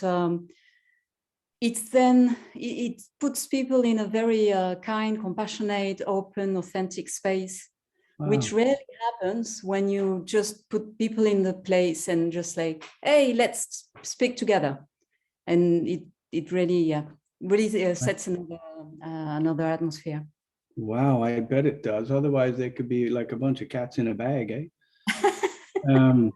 it's then it puts people in a very kind, compassionate, open, authentic space, which rarely happens when you just put people in the place and just like, hey, let's speak together, and it really sets another atmosphere. Wow, I bet it does. Otherwise, they could be like a bunch of cats in a bag, eh? Um,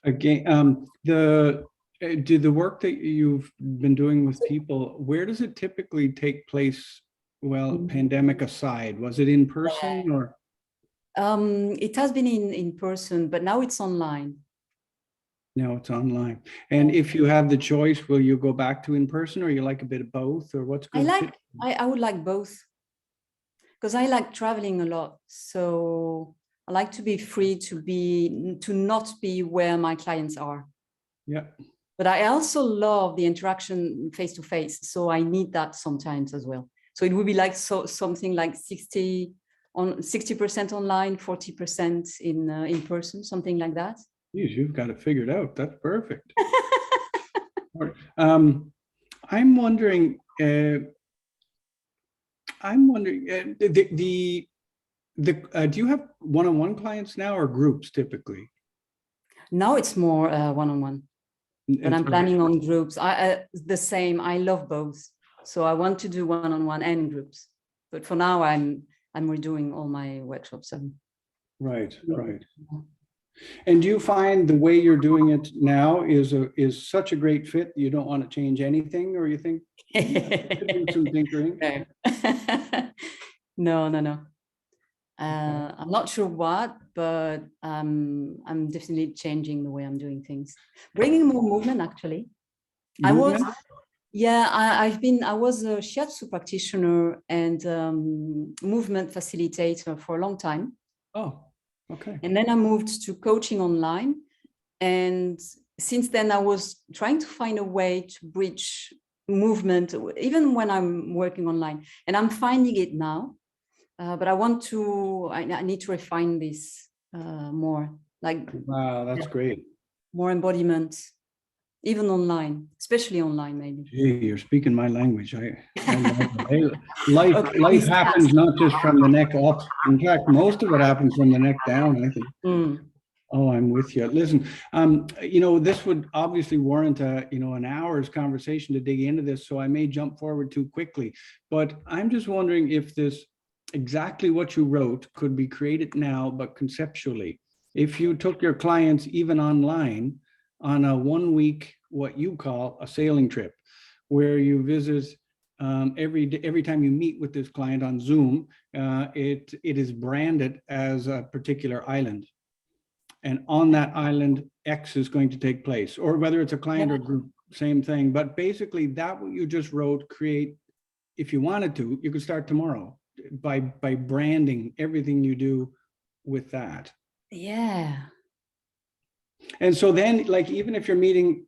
again, do the work that you've been doing with people, where does it typically take place? Well, pandemic aside, was it in person or? It has been in person, but now it's online. No, it's online. And if you have the choice, will you go back to in person, or you like a bit of both, or what's good? I would like both, because I like traveling a lot. So I like to be free to not be where my clients are. Yeah. But I also love the interaction face to face. So I need that sometimes as well. So it would be like something like 60% online, 40% in person, something like that. Geez, you've got it figured out. That's perfect. I'm wondering, do you have one-on-one clients now or groups typically? Now it's more one-on-one, but I'm planning on groups. The same. I love both, so I want to do one-on-one and groups. But for now, I'm redoing all my workshops. Right. And do you find the way you're doing it now is such a great fit? You don't want to change anything, or you think do some tinkering? No. I'm not sure what, but I'm definitely changing the way I'm doing things, bringing more movement. Actually, I was a shiatsu practitioner and movement facilitator for a long time. Oh, okay. And then I moved to coaching online. And since then, I was trying to find a way to bridge movement, even when I'm working online. And I'm finding it now. But I need to refine this more. Like, wow, that's great. More embodiment, even online, especially online, maybe. Gee, you're speaking my language. Life happens not just from the neck up. In fact, most of it happens from the neck down, I think. Oh, I'm with you. Listen, this would obviously warrant an hour's conversation to dig into this, so I may jump forward too quickly. But I'm just wondering if this exactly what you wrote could be created now, but conceptually. If you took your clients even online on a 1 week, what you call a sailing trip, where you visit every time you meet with this client on Zoom, it is branded as a particular island. And on that island, X is going to take place, or whether it's a client or group, same thing. But basically that what you just wrote, create, if you wanted to, you could start tomorrow by branding everything you do with that. Yeah. And so then, like, even if you're meeting,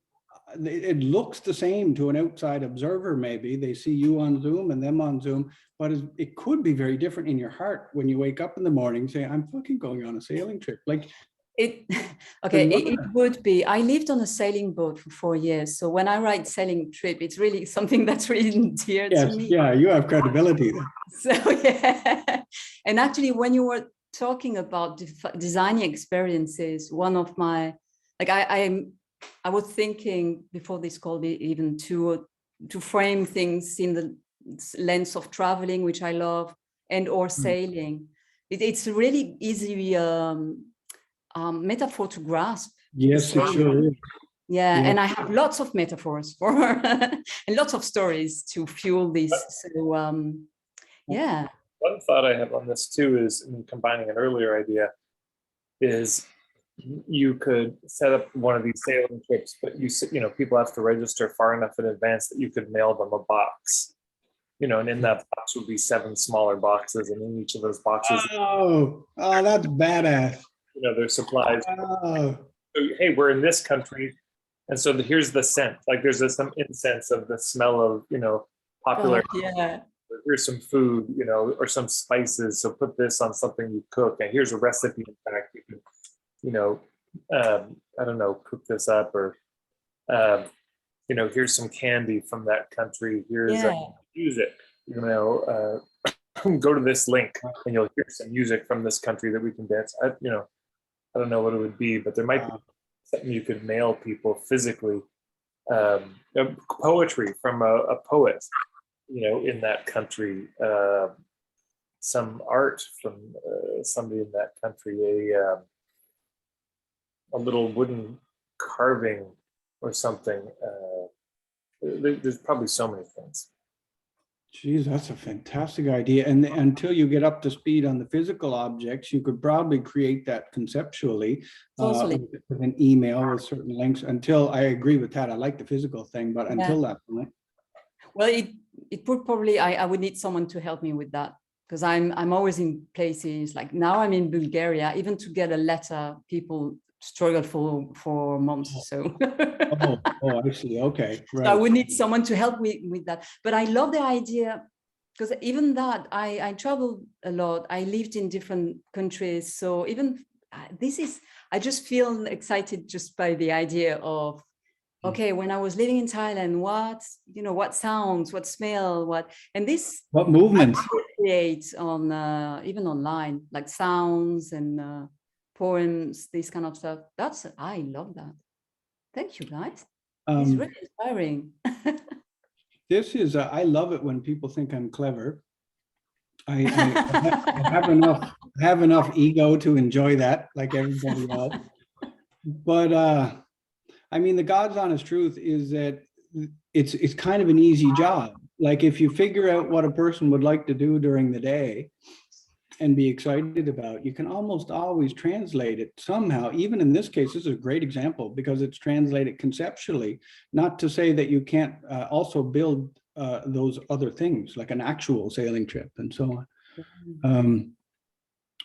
it looks the same to an outside observer, maybe they see you on Zoom and them on Zoom, but it could be very different in your heart when you wake up in the morning saying, I'm fucking going on a sailing trip. Like it would be. I lived on a sailing boat for 4 years. So when I write sailing trip, it's really something that's really dear to me. Yeah, you have credibility there. So yeah. And actually, when you were talking about designing experiences, one of my, like I was thinking before this call even to frame things in the lens of traveling, which I love, and or sailing. It's a really easy metaphor to grasp. Yes, it sure is. Yeah, and I have lots of metaphors for and lots of stories to fuel this. So yeah. One thought I have on this too is, in combining an earlier idea, is you could set up one of these sailing trips, but people have to register far enough in advance that you could mail them a box. And in that box would be 7 smaller boxes, and in each of those boxes, oh, that's badass. There's supplies. So, hey, we're in this country, and so here's the scent. Like there's some incense of the smell of popular. Yeah. Here's some food, or some spices. So put this on something you cook, and here's a recipe. In fact, you can, I don't know, cook this up, or here's some candy from that country. Here's music. Go to this link, and you'll hear some music from this country that we can dance. I don't know what it would be, but there might be something you could mail people physically. Poetry from a poet, in that country. Some art from somebody in that country. a little wooden carving or something. There's probably so many things. Geez, that's a fantastic idea. And until you get up to speed on the physical objects, you could probably create that conceptually Totally. with an email with certain links. Until I agree with that, I like the physical thing, but until that point. Well, it would probably, I would need someone to help me with that, because I'm always in places like now I'm in Bulgaria. Even to get a letter, people struggle for months. So. Oh, I see. Okay, right. So I would need someone to help me with that. But I love the idea, because even that, I traveled a lot. I lived in different countries. So even I just feel excited just by the idea of, okay, when I was living in Thailand, what sounds, what smell, and this. What movements? Create on, even online, like sounds and poems, this kind of stuff. I love that. Thank you, guys. It's really inspiring. This is, I love it when people think I'm clever. I have enough ego to enjoy that, like everybody else. But I mean, the God's honest truth is that it's kind of an easy job. Like if you figure out what a person would like to do during the day and be excited about, you can almost always translate it somehow. Even in this case, this is a great example because it's translated conceptually, not to say that you can't also build those other things like an actual sailing trip and so on.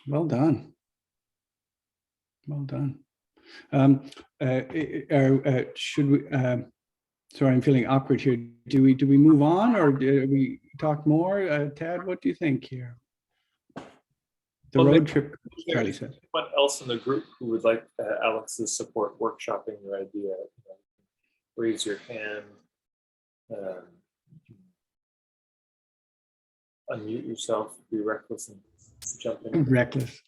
Well done. Well done. Should we, sorry, I'm feeling awkward here. Do we move on or do we talk more? Tad, what do you think here? The road trip, Charlie says. What else in the group who would like Alex's support workshopping your idea? Raise your hand. Unmute yourself, be reckless and jump in. Reckless.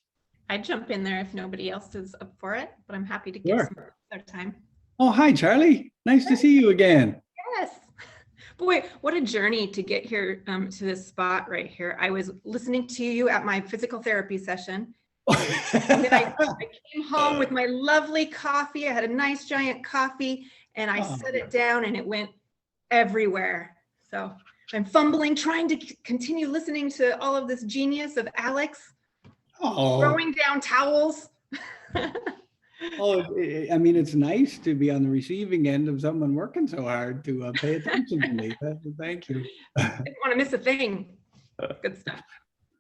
I'd jump in there if nobody else is up for it, but I'm happy to give some other time. Oh, hi, Charlie. Nice to see you again. Yes. Boy, what a journey to get here to this spot right here. I was listening to you at my physical therapy session. And then I came home with my lovely coffee. I had a nice giant coffee and I set it down and it went everywhere. So I'm fumbling, trying to continue listening to all of this genius of Alex. Throwing down towels. Oh, I mean, it's nice to be on the receiving end of someone working so hard to pay attention to me. Thank you. I didn't want to miss a thing. Good stuff.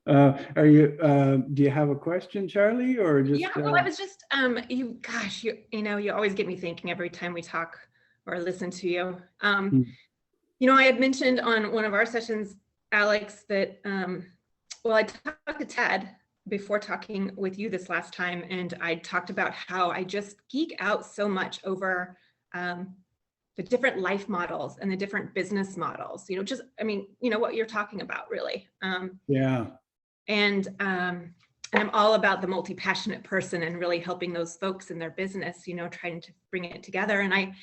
Are you? Do you have a question, Charlie, or just? Yeah, well, I was just you always get me thinking every time we talk or listen to you. I had mentioned on one of our sessions, Alex, that I talked to Ted before talking with you this last time, and I talked about how I just geek out so much over the different life models and the different business models, what you're talking about, really. Yeah. And I'm all about the multi-passionate person and really helping those folks in their business, trying to bring it together. And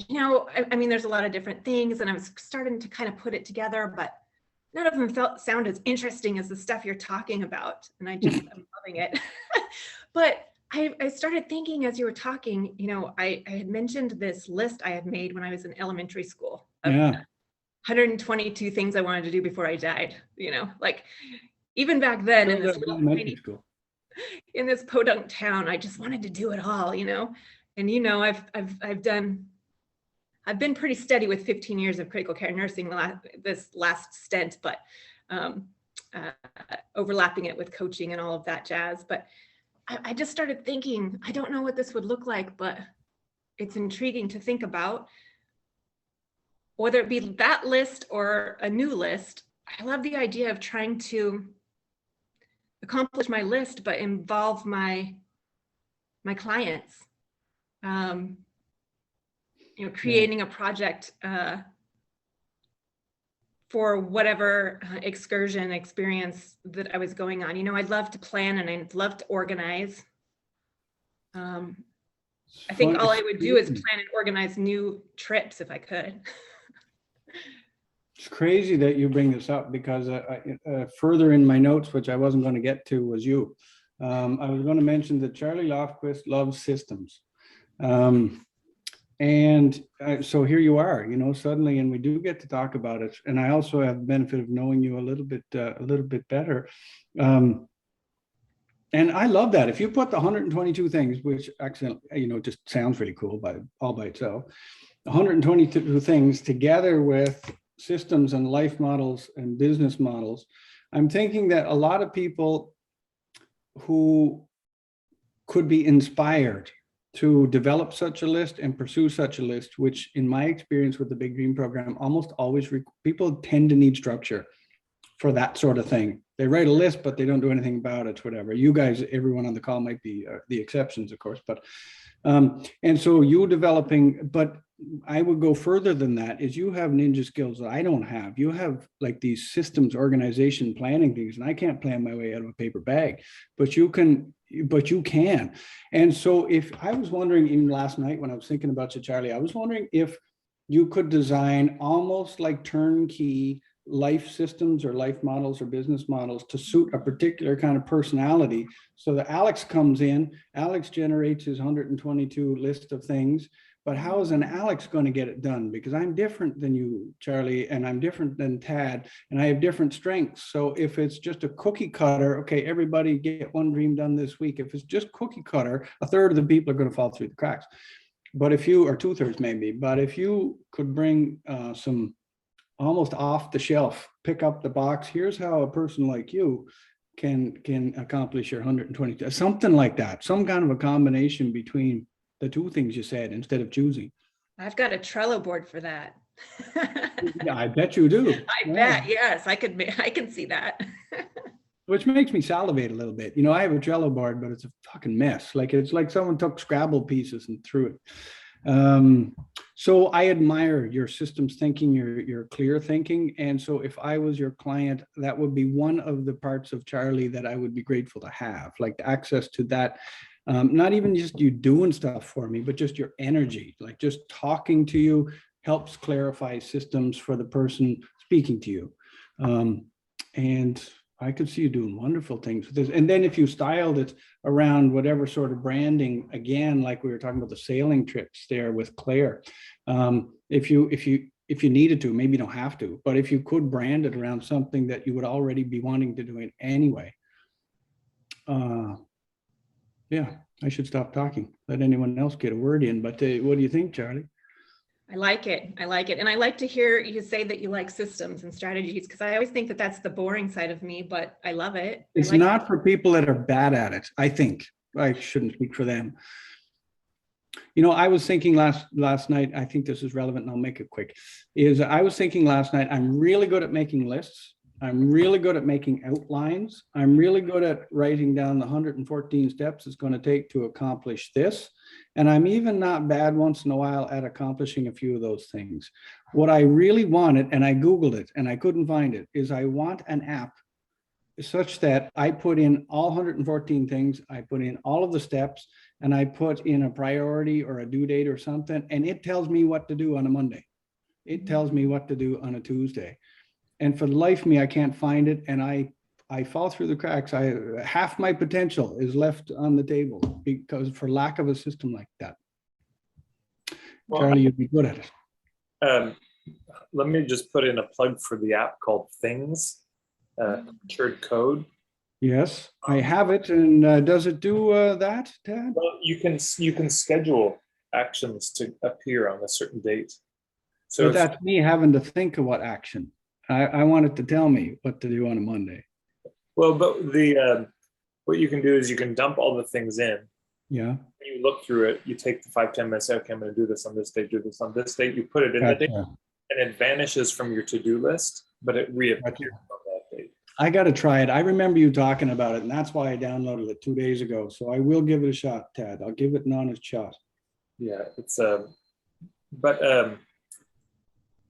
there's a lot of different things, and I was starting to kind of put it together, but none of them sound as interesting as the stuff you're talking about. And I'm loving it. But I started thinking as you were talking, I had mentioned this list I had made when I was in elementary school of 122 things I wanted to do before I died, like even back then in this podunk town, I just wanted to do it all, and I've been pretty steady with 15 years of critical care nursing this last stint, but overlapping it with coaching and all of that jazz. But I just started thinking, I don't know what this would look like, but it's intriguing to think about. Whether it be that list or a new list, I love the idea of trying to accomplish my list, but involve my clients. Creating a project for whatever excursion experience that I was going on. I'd love to plan and I'd love to organize. I think all I would do is plan and organize new trips if I could. It's crazy that you bring this up because further in my notes, which I wasn't going to get to, was you. I was going to mention that Charlie Lofquist loves systems. So here you are, suddenly, and we do get to talk about it. And I also have the benefit of knowing you a little bit better. And I love that. If you put the 122 things, which actually, just sounds really cool all by itself, 122 things together with systems and life models and business models, I'm thinking that a lot of people who could be inspired to develop such a list and pursue such a list, which in my experience with the Big Dream program, almost always people tend to need structure for that sort of thing. They write a list, but they don't do anything about it, whatever. You guys, everyone on the call might be the exceptions, of course, but and so you developing, but I would go further than that, is you have ninja skills that I don't have. You have like these systems, organization, planning things, and I can't plan my way out of a paper bag, but you can. And so if I was wondering, even last night when I was thinking about you, Charlie, I was wondering if you could design almost like turnkey life systems or life models or business models to suit a particular kind of personality. So that Alex comes in, Alex generates his 122 list of things, but how is an Alex going to get it done? Because I'm different than you, Charlie, and I'm different than Tad, and I have different strengths. So if it's just a cookie cutter, okay, everybody get one dream done this week. If it's just cookie cutter, a third of the people are going to fall through the cracks. But if you, or 2/3 maybe, but if you could bring some almost off the shelf, pick up the box, here's how a person like you can accomplish your 122, something like that, some kind of a combination between the two things you said instead of choosing. I've got a Trello board for that. Yeah, I bet you do. I bet, yes, I can see that. Which makes me salivate a little bit. I have a Trello board, but it's a fucking mess. Like it's like someone took Scrabble pieces and threw it. So I admire your systems thinking, your clear thinking. And so if I was your client, that would be one of the parts of Charlie that I would be grateful to have, like access to that. Not even just you doing stuff for me, but just your energy, like just talking to you helps clarify systems for the person speaking to you. And I could see you doing wonderful things with this. And then if you styled it around whatever sort of branding, again, like we were talking about the sailing trips there with Claire, if you needed to, maybe you don't have to, but if you could brand it around something that you would already be wanting to do it anyway. Yeah, I should stop talking, let anyone else get a word in, but what do you think, Charlie? I like it. And I like to hear you say that you like systems and strategies, because I always think that that's the boring side of me, but I love it. It's not for people that are bad at it. I think I shouldn't speak for them. I was thinking last night, I think this is relevant and I'll make it quick, I was thinking last night, I'm really good at making lists. I'm really good at making outlines. I'm really good at writing down the 114 steps it's going to take to accomplish this. And I'm even not bad once in a while at accomplishing a few of those things. What I really wanted, and I Googled it and I couldn't find it, is I want an app such that I put in all 114 things, I put in all of the steps, and I put in a priority or a due date or something, and it tells me what to do on a Monday. It tells me what to do on a Tuesday. And for the life of me, I can't find it. And I fall through the cracks. Half my potential is left on the table because for lack of a system like that. Well, Charlie, you'd be good at it. Let me just put in a plug for the app called Things, Cured Code. Yes, I have it. And does it do that, Tad? Well, you can schedule actions to appear on a certain date. So that's me having to think of what action. I want it to tell me what to do on a Monday. Well, but what you can do is you can dump all the things in. Yeah. When you look through it, you take the 5-10 minutes, say, okay, I'm going to do this on this date, do this on this date. You put it in the date, and it vanishes from your to-do list, but it reappears on that date. I got to try it. I remember you talking about it, and that's why I downloaded it 2 days ago. So I will give it a shot, Tad. I'll give it an honest shot. Yeah, it's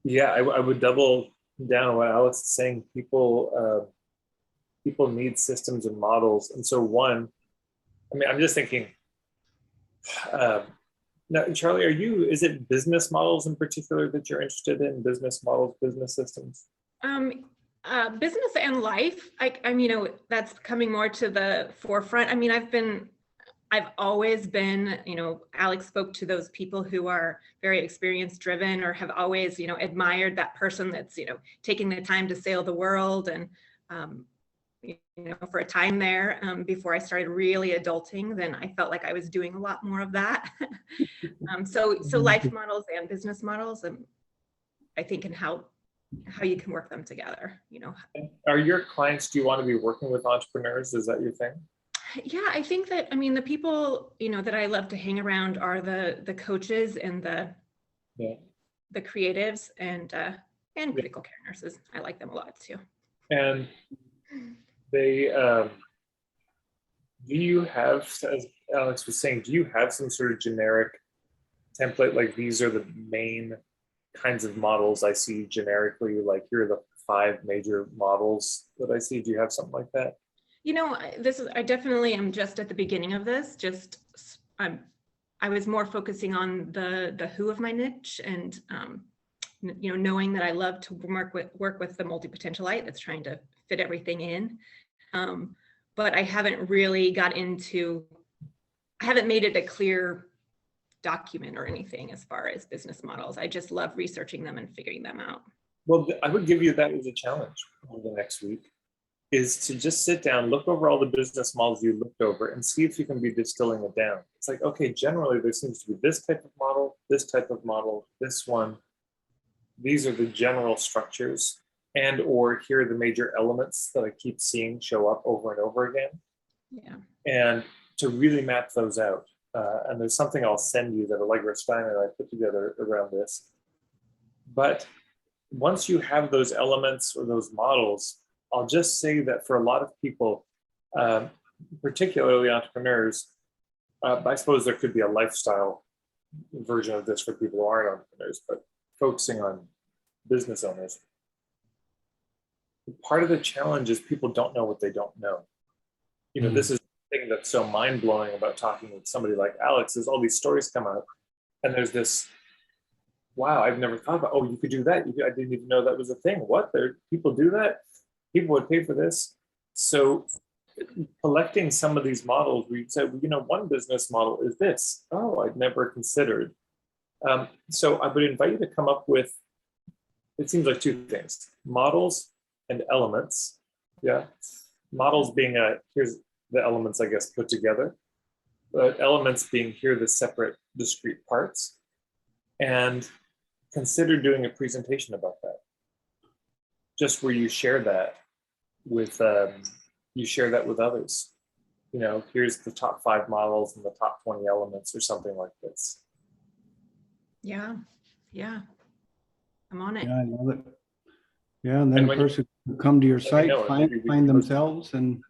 yeah, I would double down on what Alex is saying. People need systems and models, and so I'm just thinking. Now, Charlie, is it business models in particular that you're interested in? Business models, business systems? Business and life, I'm, you know, that's coming more to the forefront. I mean, I've always been, you know, Alex spoke to those people who are very experience driven or have always, you know, admired that person that's, you know, taking the time to sail the world. And, you know, for a time there, before I started really adulting, then I felt like I was doing a lot more of that. So life models and business models, I think, can help how you can work them together, you know. Are your clients, do you want to be working with entrepreneurs? Is that your thing? Yeah, I think that, I mean, the people, you know, that I love to hang around are the coaches and the creatives and critical care nurses. I like them a lot too. And they, do you have, as Alex was saying, do you have some sort of generic template? Like, these are the main kinds of models I see generically, like here are the 5 major models that I see. Do you have something like that? You know, I definitely am just at the beginning of this. I was more focusing on the who of my niche, and you know, knowing that I love to work with the multi-potentialite that's trying to fit everything in. But I haven't really got into, I haven't made it a clear document or anything as far as business models. I just love researching them and figuring them out. Well, I would give you that as a challenge over the next week, is to just sit down, look over all the business models you looked over and see if you can be distilling it down. It's like, okay, generally there seems to be this type of model, this type of model, this one. These are the general structures, and or here are the major elements that I keep seeing show up over and over again. Yeah. And to really map those out. And there's something I'll send you that Allegra Stein and I put together around this. But once you have those elements or those models, I'll just say that for a lot of people, particularly entrepreneurs, I suppose there could be a lifestyle version of this for people who aren't entrepreneurs, but focusing on business owners. Part of the challenge is people don't know what they don't know. You know, this is the thing that's so mind-blowing about talking with somebody like Alex, is all these stories come out and there's this, wow, I've never thought about, oh, you could do that. I didn't even know that was a thing. What? People do that? People would pay for this. So collecting some of these models, we said, you know, one business model is this. Oh, I'd never considered. So I would invite you to come up with, it seems like 2 things, models and elements. Yeah. Models being here's the elements, I guess, put together. But elements being here are the separate discrete parts. And consider doing a presentation about that. Just where you share that with others. You know, here's the top 5 models and the top 20 elements or something like this. Yeah. I'm on it. Yeah, I love it. Yeah, and then a person will come to your site, find themselves and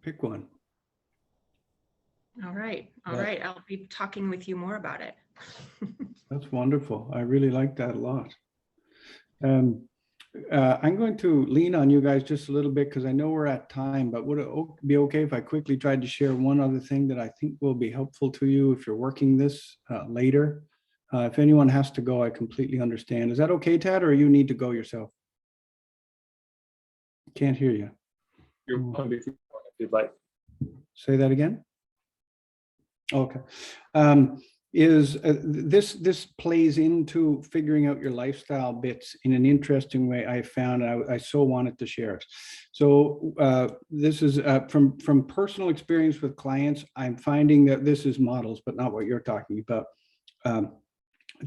pick one. All right. I'll be talking with you more about it. That's wonderful. I really like that a lot. I'm going to lean on you guys just a little bit because I know we're at time, but would it be okay if I quickly tried to share one other thing that I think will be helpful to you if you're working this later? If anyone has to go, I completely understand. Is that okay, Tad, or you need to go yourself? Can't hear you. You're welcome if you'd like. Say that again. Okay. This plays into figuring out your lifestyle bits in an interesting way. I found, I so wanted to share it. So this is from personal experience with clients. I'm finding that this is models, but not what you're talking about,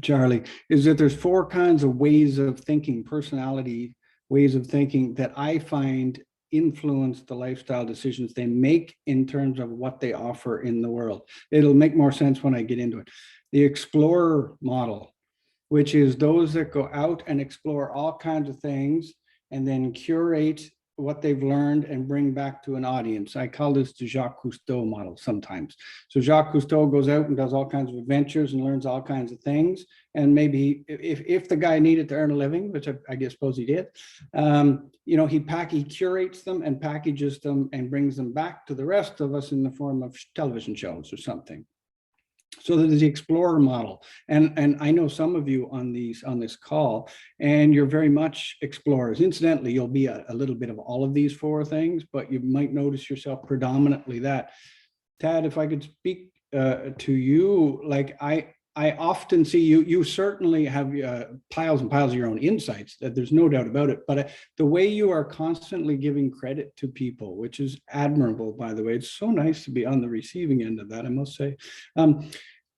Charlie, is that there's 4 kinds of ways of thinking, personality ways of thinking that I find influence the lifestyle decisions they make in terms of what they offer in the world. It'll make more sense when I get into it. The explorer model, which is those that go out and explore all kinds of things and then curate what they've learned and bring back to an audience. I call this the Jacques Cousteau model sometimes. So Jacques Cousteau goes out and does all kinds of adventures and learns all kinds of things. And maybe if the guy needed to earn a living, which I guess suppose he did, you know, he curates them and packages them and brings them back to the rest of us in the form of television shows or something. So there's the explorer model, and I know some of you on this call, and you're very much explorers. Incidentally, you'll be a little bit of all of these four things, but you might notice yourself predominantly that. Tad, if I could speak to you, like I often see you certainly have piles and piles of your own insights, that there's no doubt about it, but the way you are constantly giving credit to people, which is admirable, by the way, it's so nice to be on the receiving end of that, I must say,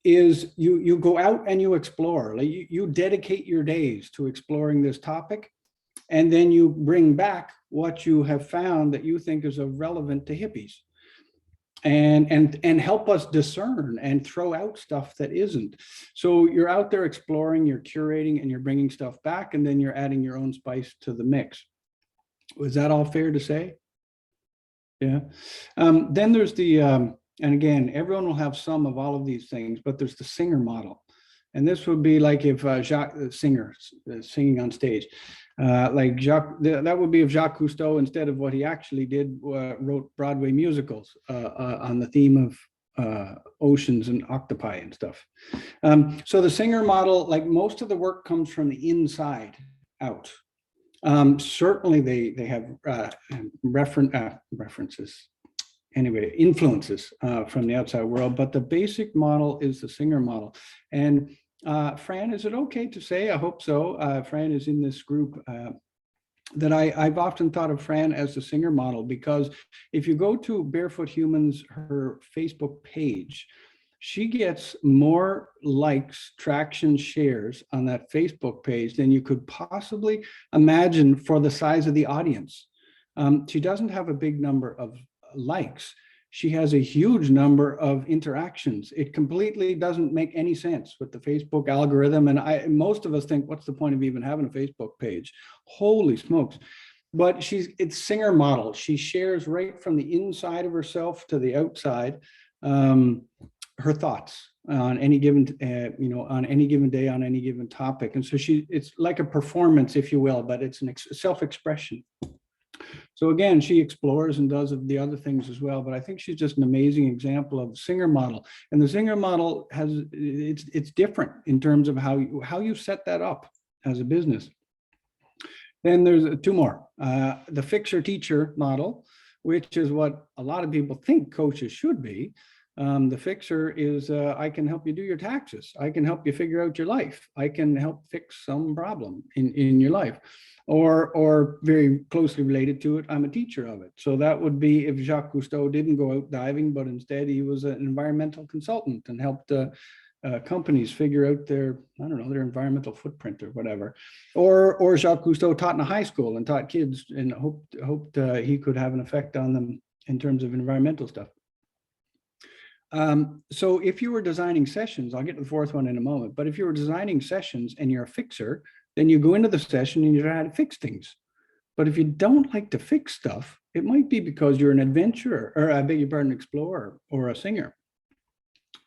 is you go out and you explore, like you dedicate your days to exploring this topic, and then you bring back what you have found that you think is of relevant to hippies. And help us discern and throw out stuff that isn't. So you're out there exploring, you're curating, and you're bringing stuff back, and then you're adding your own spice to the mix. Was that all fair to say? Yeah. Then there's the, and again, everyone will have some of all of these things, but there's the singer model. And this would be like if Jacques, the singer, singing on stage. Like Jacques, that would be if Jacques Cousteau, instead of what he actually did, wrote Broadway musicals on the theme of oceans and octopi and stuff. So the singer model, like most of the work comes from the inside out. Certainly they have references, anyway, influences from the outside world, but the basic model is the singer model. And Fran, is it okay to say, I hope so, Fran is in this group, that I've often thought of Fran as the singer model, because if you go to Barefoot Humans, her Facebook page, she gets more likes, traction, shares on that Facebook page than you could possibly imagine for the size of the audience. She doesn't have a big number of likes. She has a huge number of interactions. It completely doesn't make any sense with the Facebook algorithm. And most of us think, what's the point of even having a Facebook page? Holy smokes. But it's singer model. She shares right from the inside of herself to the outside, her thoughts on any given, on any given day, on any given topic. And so it's like a performance, if you will, but it's a self-expression. So again, she explores and does the other things as well, but I think she's just an amazing example of the singer model. And the singer model it's different in terms of how you set that up as a business. Then there's two more, the fixer teacher model, which is what a lot of people think coaches should be. The fixer is, I can help you do your taxes. I can help you figure out your life. I can help fix some problem in your life. Or very closely related to it, I'm a teacher of it. So that would be if Jacques Cousteau didn't go out diving, but instead he was an environmental consultant and helped companies figure out their environmental footprint or whatever. Or Jacques Cousteau taught in a high school and taught kids and hoped he could have an effect on them in terms of environmental stuff. So if you were designing sessions, I'll get to the fourth one in a moment, but if you were designing sessions and you're a fixer, then you go into the session and you try to fix things. But if you don't like to fix stuff, it might be because you're an adventurer, or I beg your pardon, explorer or a singer.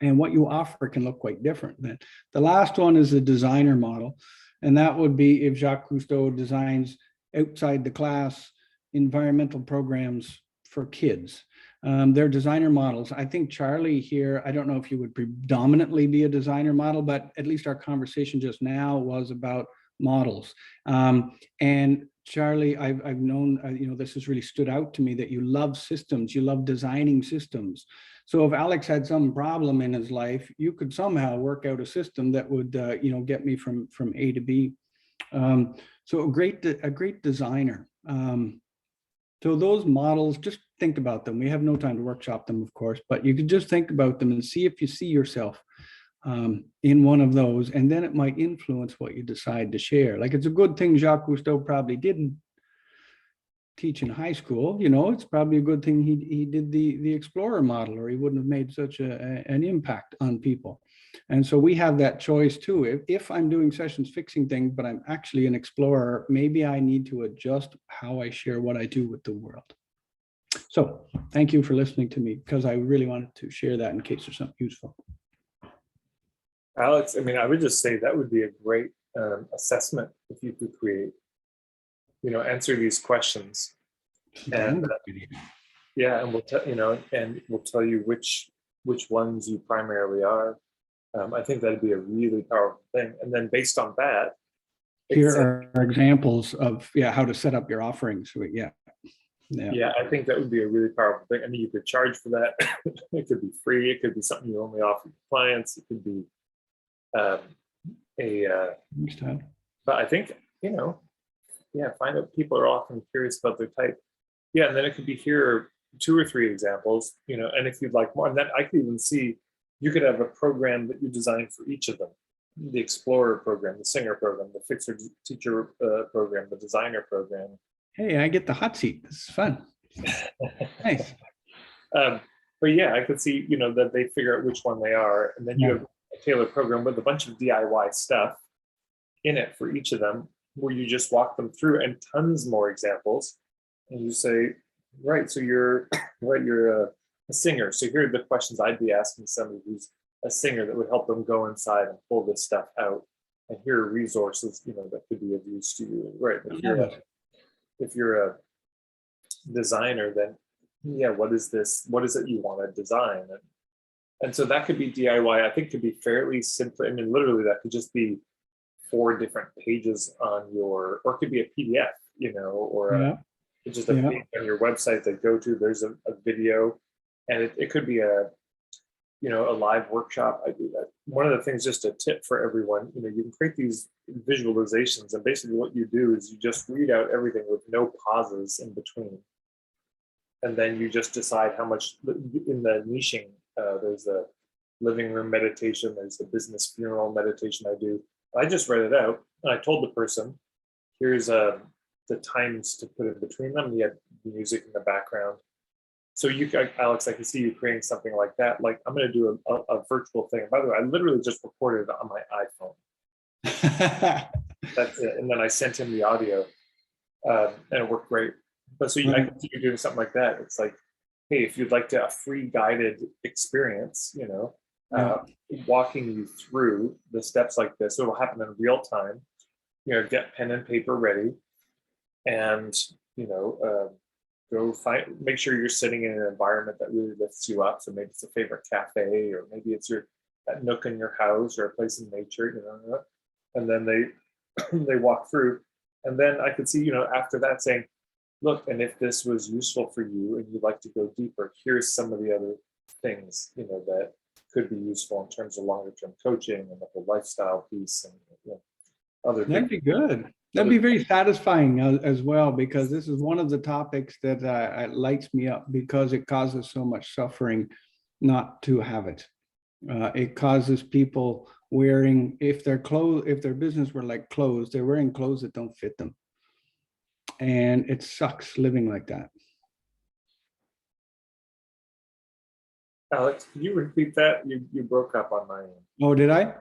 And what you offer can look quite different. Then the last one is the designer model. And that would be if Jacques Cousteau designs outside the class environmental programs for kids. They're designer models. I think Charlie here, I don't know if you would predominantly be a designer model, but at least our conversation just now was about models. And Charlie, I've known, this has really stood out to me, that you love systems, you love designing systems. So if Alex had some problem in his life, you could somehow work out a system that would, get me from A to B. So a great designer. So those models, just think about them. We have no time to workshop them, of course, but you could just think about them and see if you see yourself in one of those, and then it might influence what you decide to share. Like, it's a good thing Jacques Cousteau probably didn't teach in high school. It's probably a good thing he did the explorer model, or he wouldn't have made such an impact on people. And so we have that choice too. If I'm doing sessions fixing things, but I'm actually an explorer, maybe I need to adjust how I share what I do with the world. So thank you for listening to me, because I really wanted to share that in case there's something useful. Alex, I would just say that would be a great assessment if you could create, answer these questions. And yeah, and we'll tell you which ones you primarily are, I think that'd be a really powerful thing. And then based on that, Here are examples of, how to set up your offerings. Yeah. I think that would be a really powerful thing. I mean, you could charge for that. It could be free. It could be something you only offer to clients. It could be but I think, find out people are often curious about their type. Yeah, and then it could be here 2 or 3 examples, and if you'd like more, and then I could even see you could have a program that you design for each of them. The Explorer program, the Singer program, the Fixer Teacher program, the Designer program. Hey, I get the hot seat. This is fun. Nice. But yeah, I could see, that they figure out which one they are, and then you have a tailored program with a bunch of DIY stuff in it for each of them, where you just walk them through and tons more examples, and you say, right, so you're a singer. So here are the questions I'd be asking somebody who's a singer that would help them go inside and pull this stuff out. And here are resources, that could be of use to you. Right. If you're a designer, then what is this? What is it you want to design? And so that could be DIY. I think could be fairly simple. I mean, literally that could just be 4 different pages on or it could be a PDF, or just a page on your website that go to. There's a video, and it could be a live workshop. I do that. One of the things, just a tip for everyone, you can create these visualizations, and basically what you do is you just read out everything with no pauses in between. And then you just decide how much in the niching, there's the living room meditation, there's the business funeral meditation I do. I just read it out, and I told the person, here's the times to put in between them. You had music in the background. So Alex, I can see you creating something like that. Like, I'm going to do a virtual thing. By the way, I literally just recorded it on my iPhone. That's it. And then I sent him the audio, and it worked great. But so I can see you doing something like that. It's like, hey, if you'd like to a free guided experience, walking you through the steps like this, it'll happen in real time. Get pen and paper ready, and go make sure you're sitting in an environment that really lifts you up. So maybe it's a favorite cafe, or maybe it's that nook in your house, or a place in nature, and then they walk through. And then I could see, after that, saying, look, and if this was useful for you and you'd like to go deeper, here's some of the other things, that could be useful in terms of longer term coaching and the whole lifestyle piece and other things. That'd be good. That'd be very satisfying as well, because this is one of the topics that lights me up, because it causes so much suffering not to have it. It causes people wearing, if their business were like clothes, they're wearing clothes that don't fit them. And it sucks living like that. Alex, can you repeat that? You broke up on my end. Oh, did I?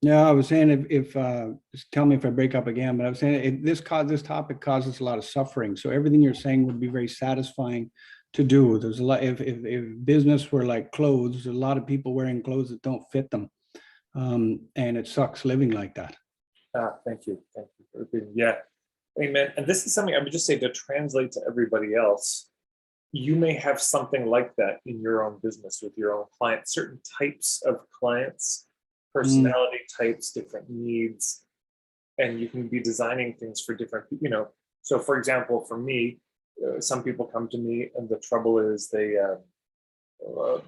Yeah, I was saying if just tell me if I break up again, but I was saying this topic causes a lot of suffering. So everything you're saying would be very satisfying to do. There's a lot, if business were like clothes, there's a lot of people wearing clothes that don't fit them. And it sucks living like that. Thank you. Thank you for repeating. Yeah. Amen. And this is something I would just say to translate to everybody else. You may have something like that in your own business with your own clients, certain types of clients, personality types, different needs, and you can be designing things for different, so for example, for me, some people come to me and the trouble is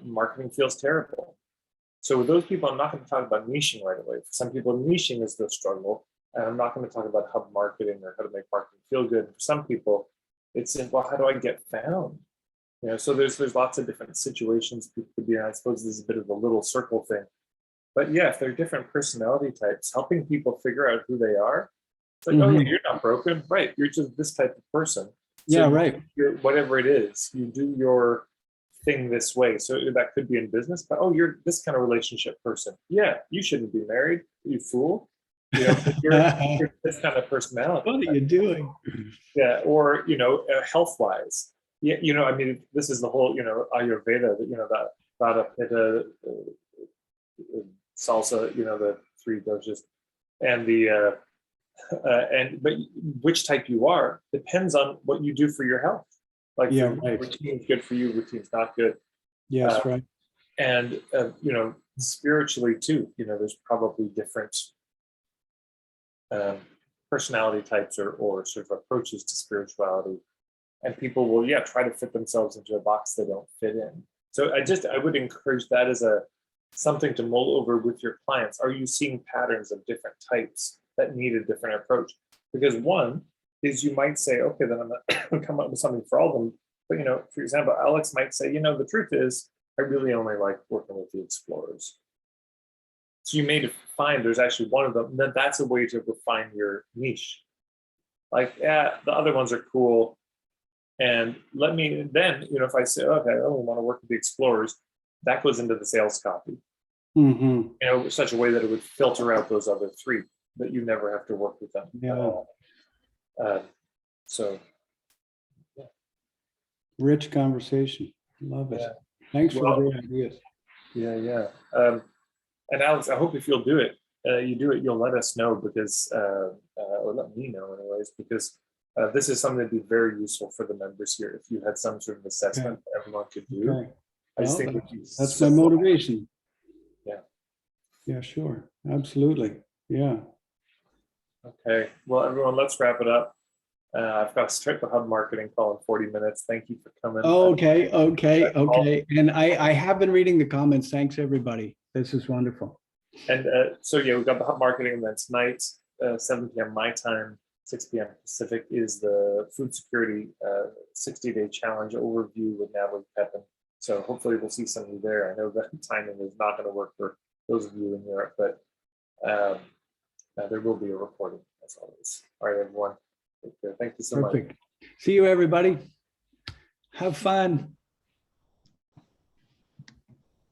marketing feels terrible. So with those people, I'm not going to talk about niching right away. For some people, niching is the struggle, and I'm not going to talk about hub marketing or how to make marketing feel good. For some people, it's well, how do I get found? So there's lots of different situations people could be in. I suppose this is a bit of a little circle thing. But yeah, if they're different personality types, helping people figure out who they are, it's like, oh, yeah, you're not broken, right? You're just this type of person. So yeah, right. Whatever it is, you do your thing this way. So that could be in business, but you're this kind of relationship person. Yeah, you shouldn't be married, you fool. You're this kind of personality. What are you doing? Yeah, or health-wise. Yeah, I mean, this is the whole Ayurveda, that Vata, Pitta, salsa, the 3 dosas, and but which type you are depends on what you do for your health. Like, right. Routine's good for you, routine's not good. Yes, right. And, spiritually too, there's probably different personality types or sort of approaches to spirituality. And people will, try to fit themselves into a box they don't fit in. So I would encourage that as something to mull over with your clients. Are you seeing patterns of different types that need a different approach? Because one is you might say, okay, then I'm going to come up with something for all of them. But, for example, Alex might say, the truth is, I really only like working with the explorers. So you may find there's actually one of them, and then that's a way to refine your niche. Like, the other ones are cool. And if I say, okay, I only want to work with the explorers, that goes into the sales copy. Mm-hmm. Such a way that it would filter out those other three, that you never have to work with them at all. So, rich conversation. Love it. Yeah. Thanks for the great ideas. Yeah. And Alex, I hope if you'll do it, you'll let us know because, or let me know anyways, because this is something that'd be very useful for the members here. If you had some sort of assessment that everyone could do, Okay. I just Well, think that's my motivation. Yeah. Yeah, sure. Absolutely. Yeah. Okay. Well, everyone, let's wrap it up. I've got to start the hub marketing call in 40 minutes. Thank you for coming. Okay. And I have been reading the comments. Thanks, everybody. This is wonderful. And we've got the hub marketing, and then tonight, 7 p.m. my time, 6 p.m. Pacific, is the food security 60-day challenge overview with Natalie Pepin. So hopefully we'll see some of you there. I know that timing is not going to work for those of you in Europe, but there will be a recording as always. All right, everyone. Thank you so much. Perfect. See you, everybody. Have fun.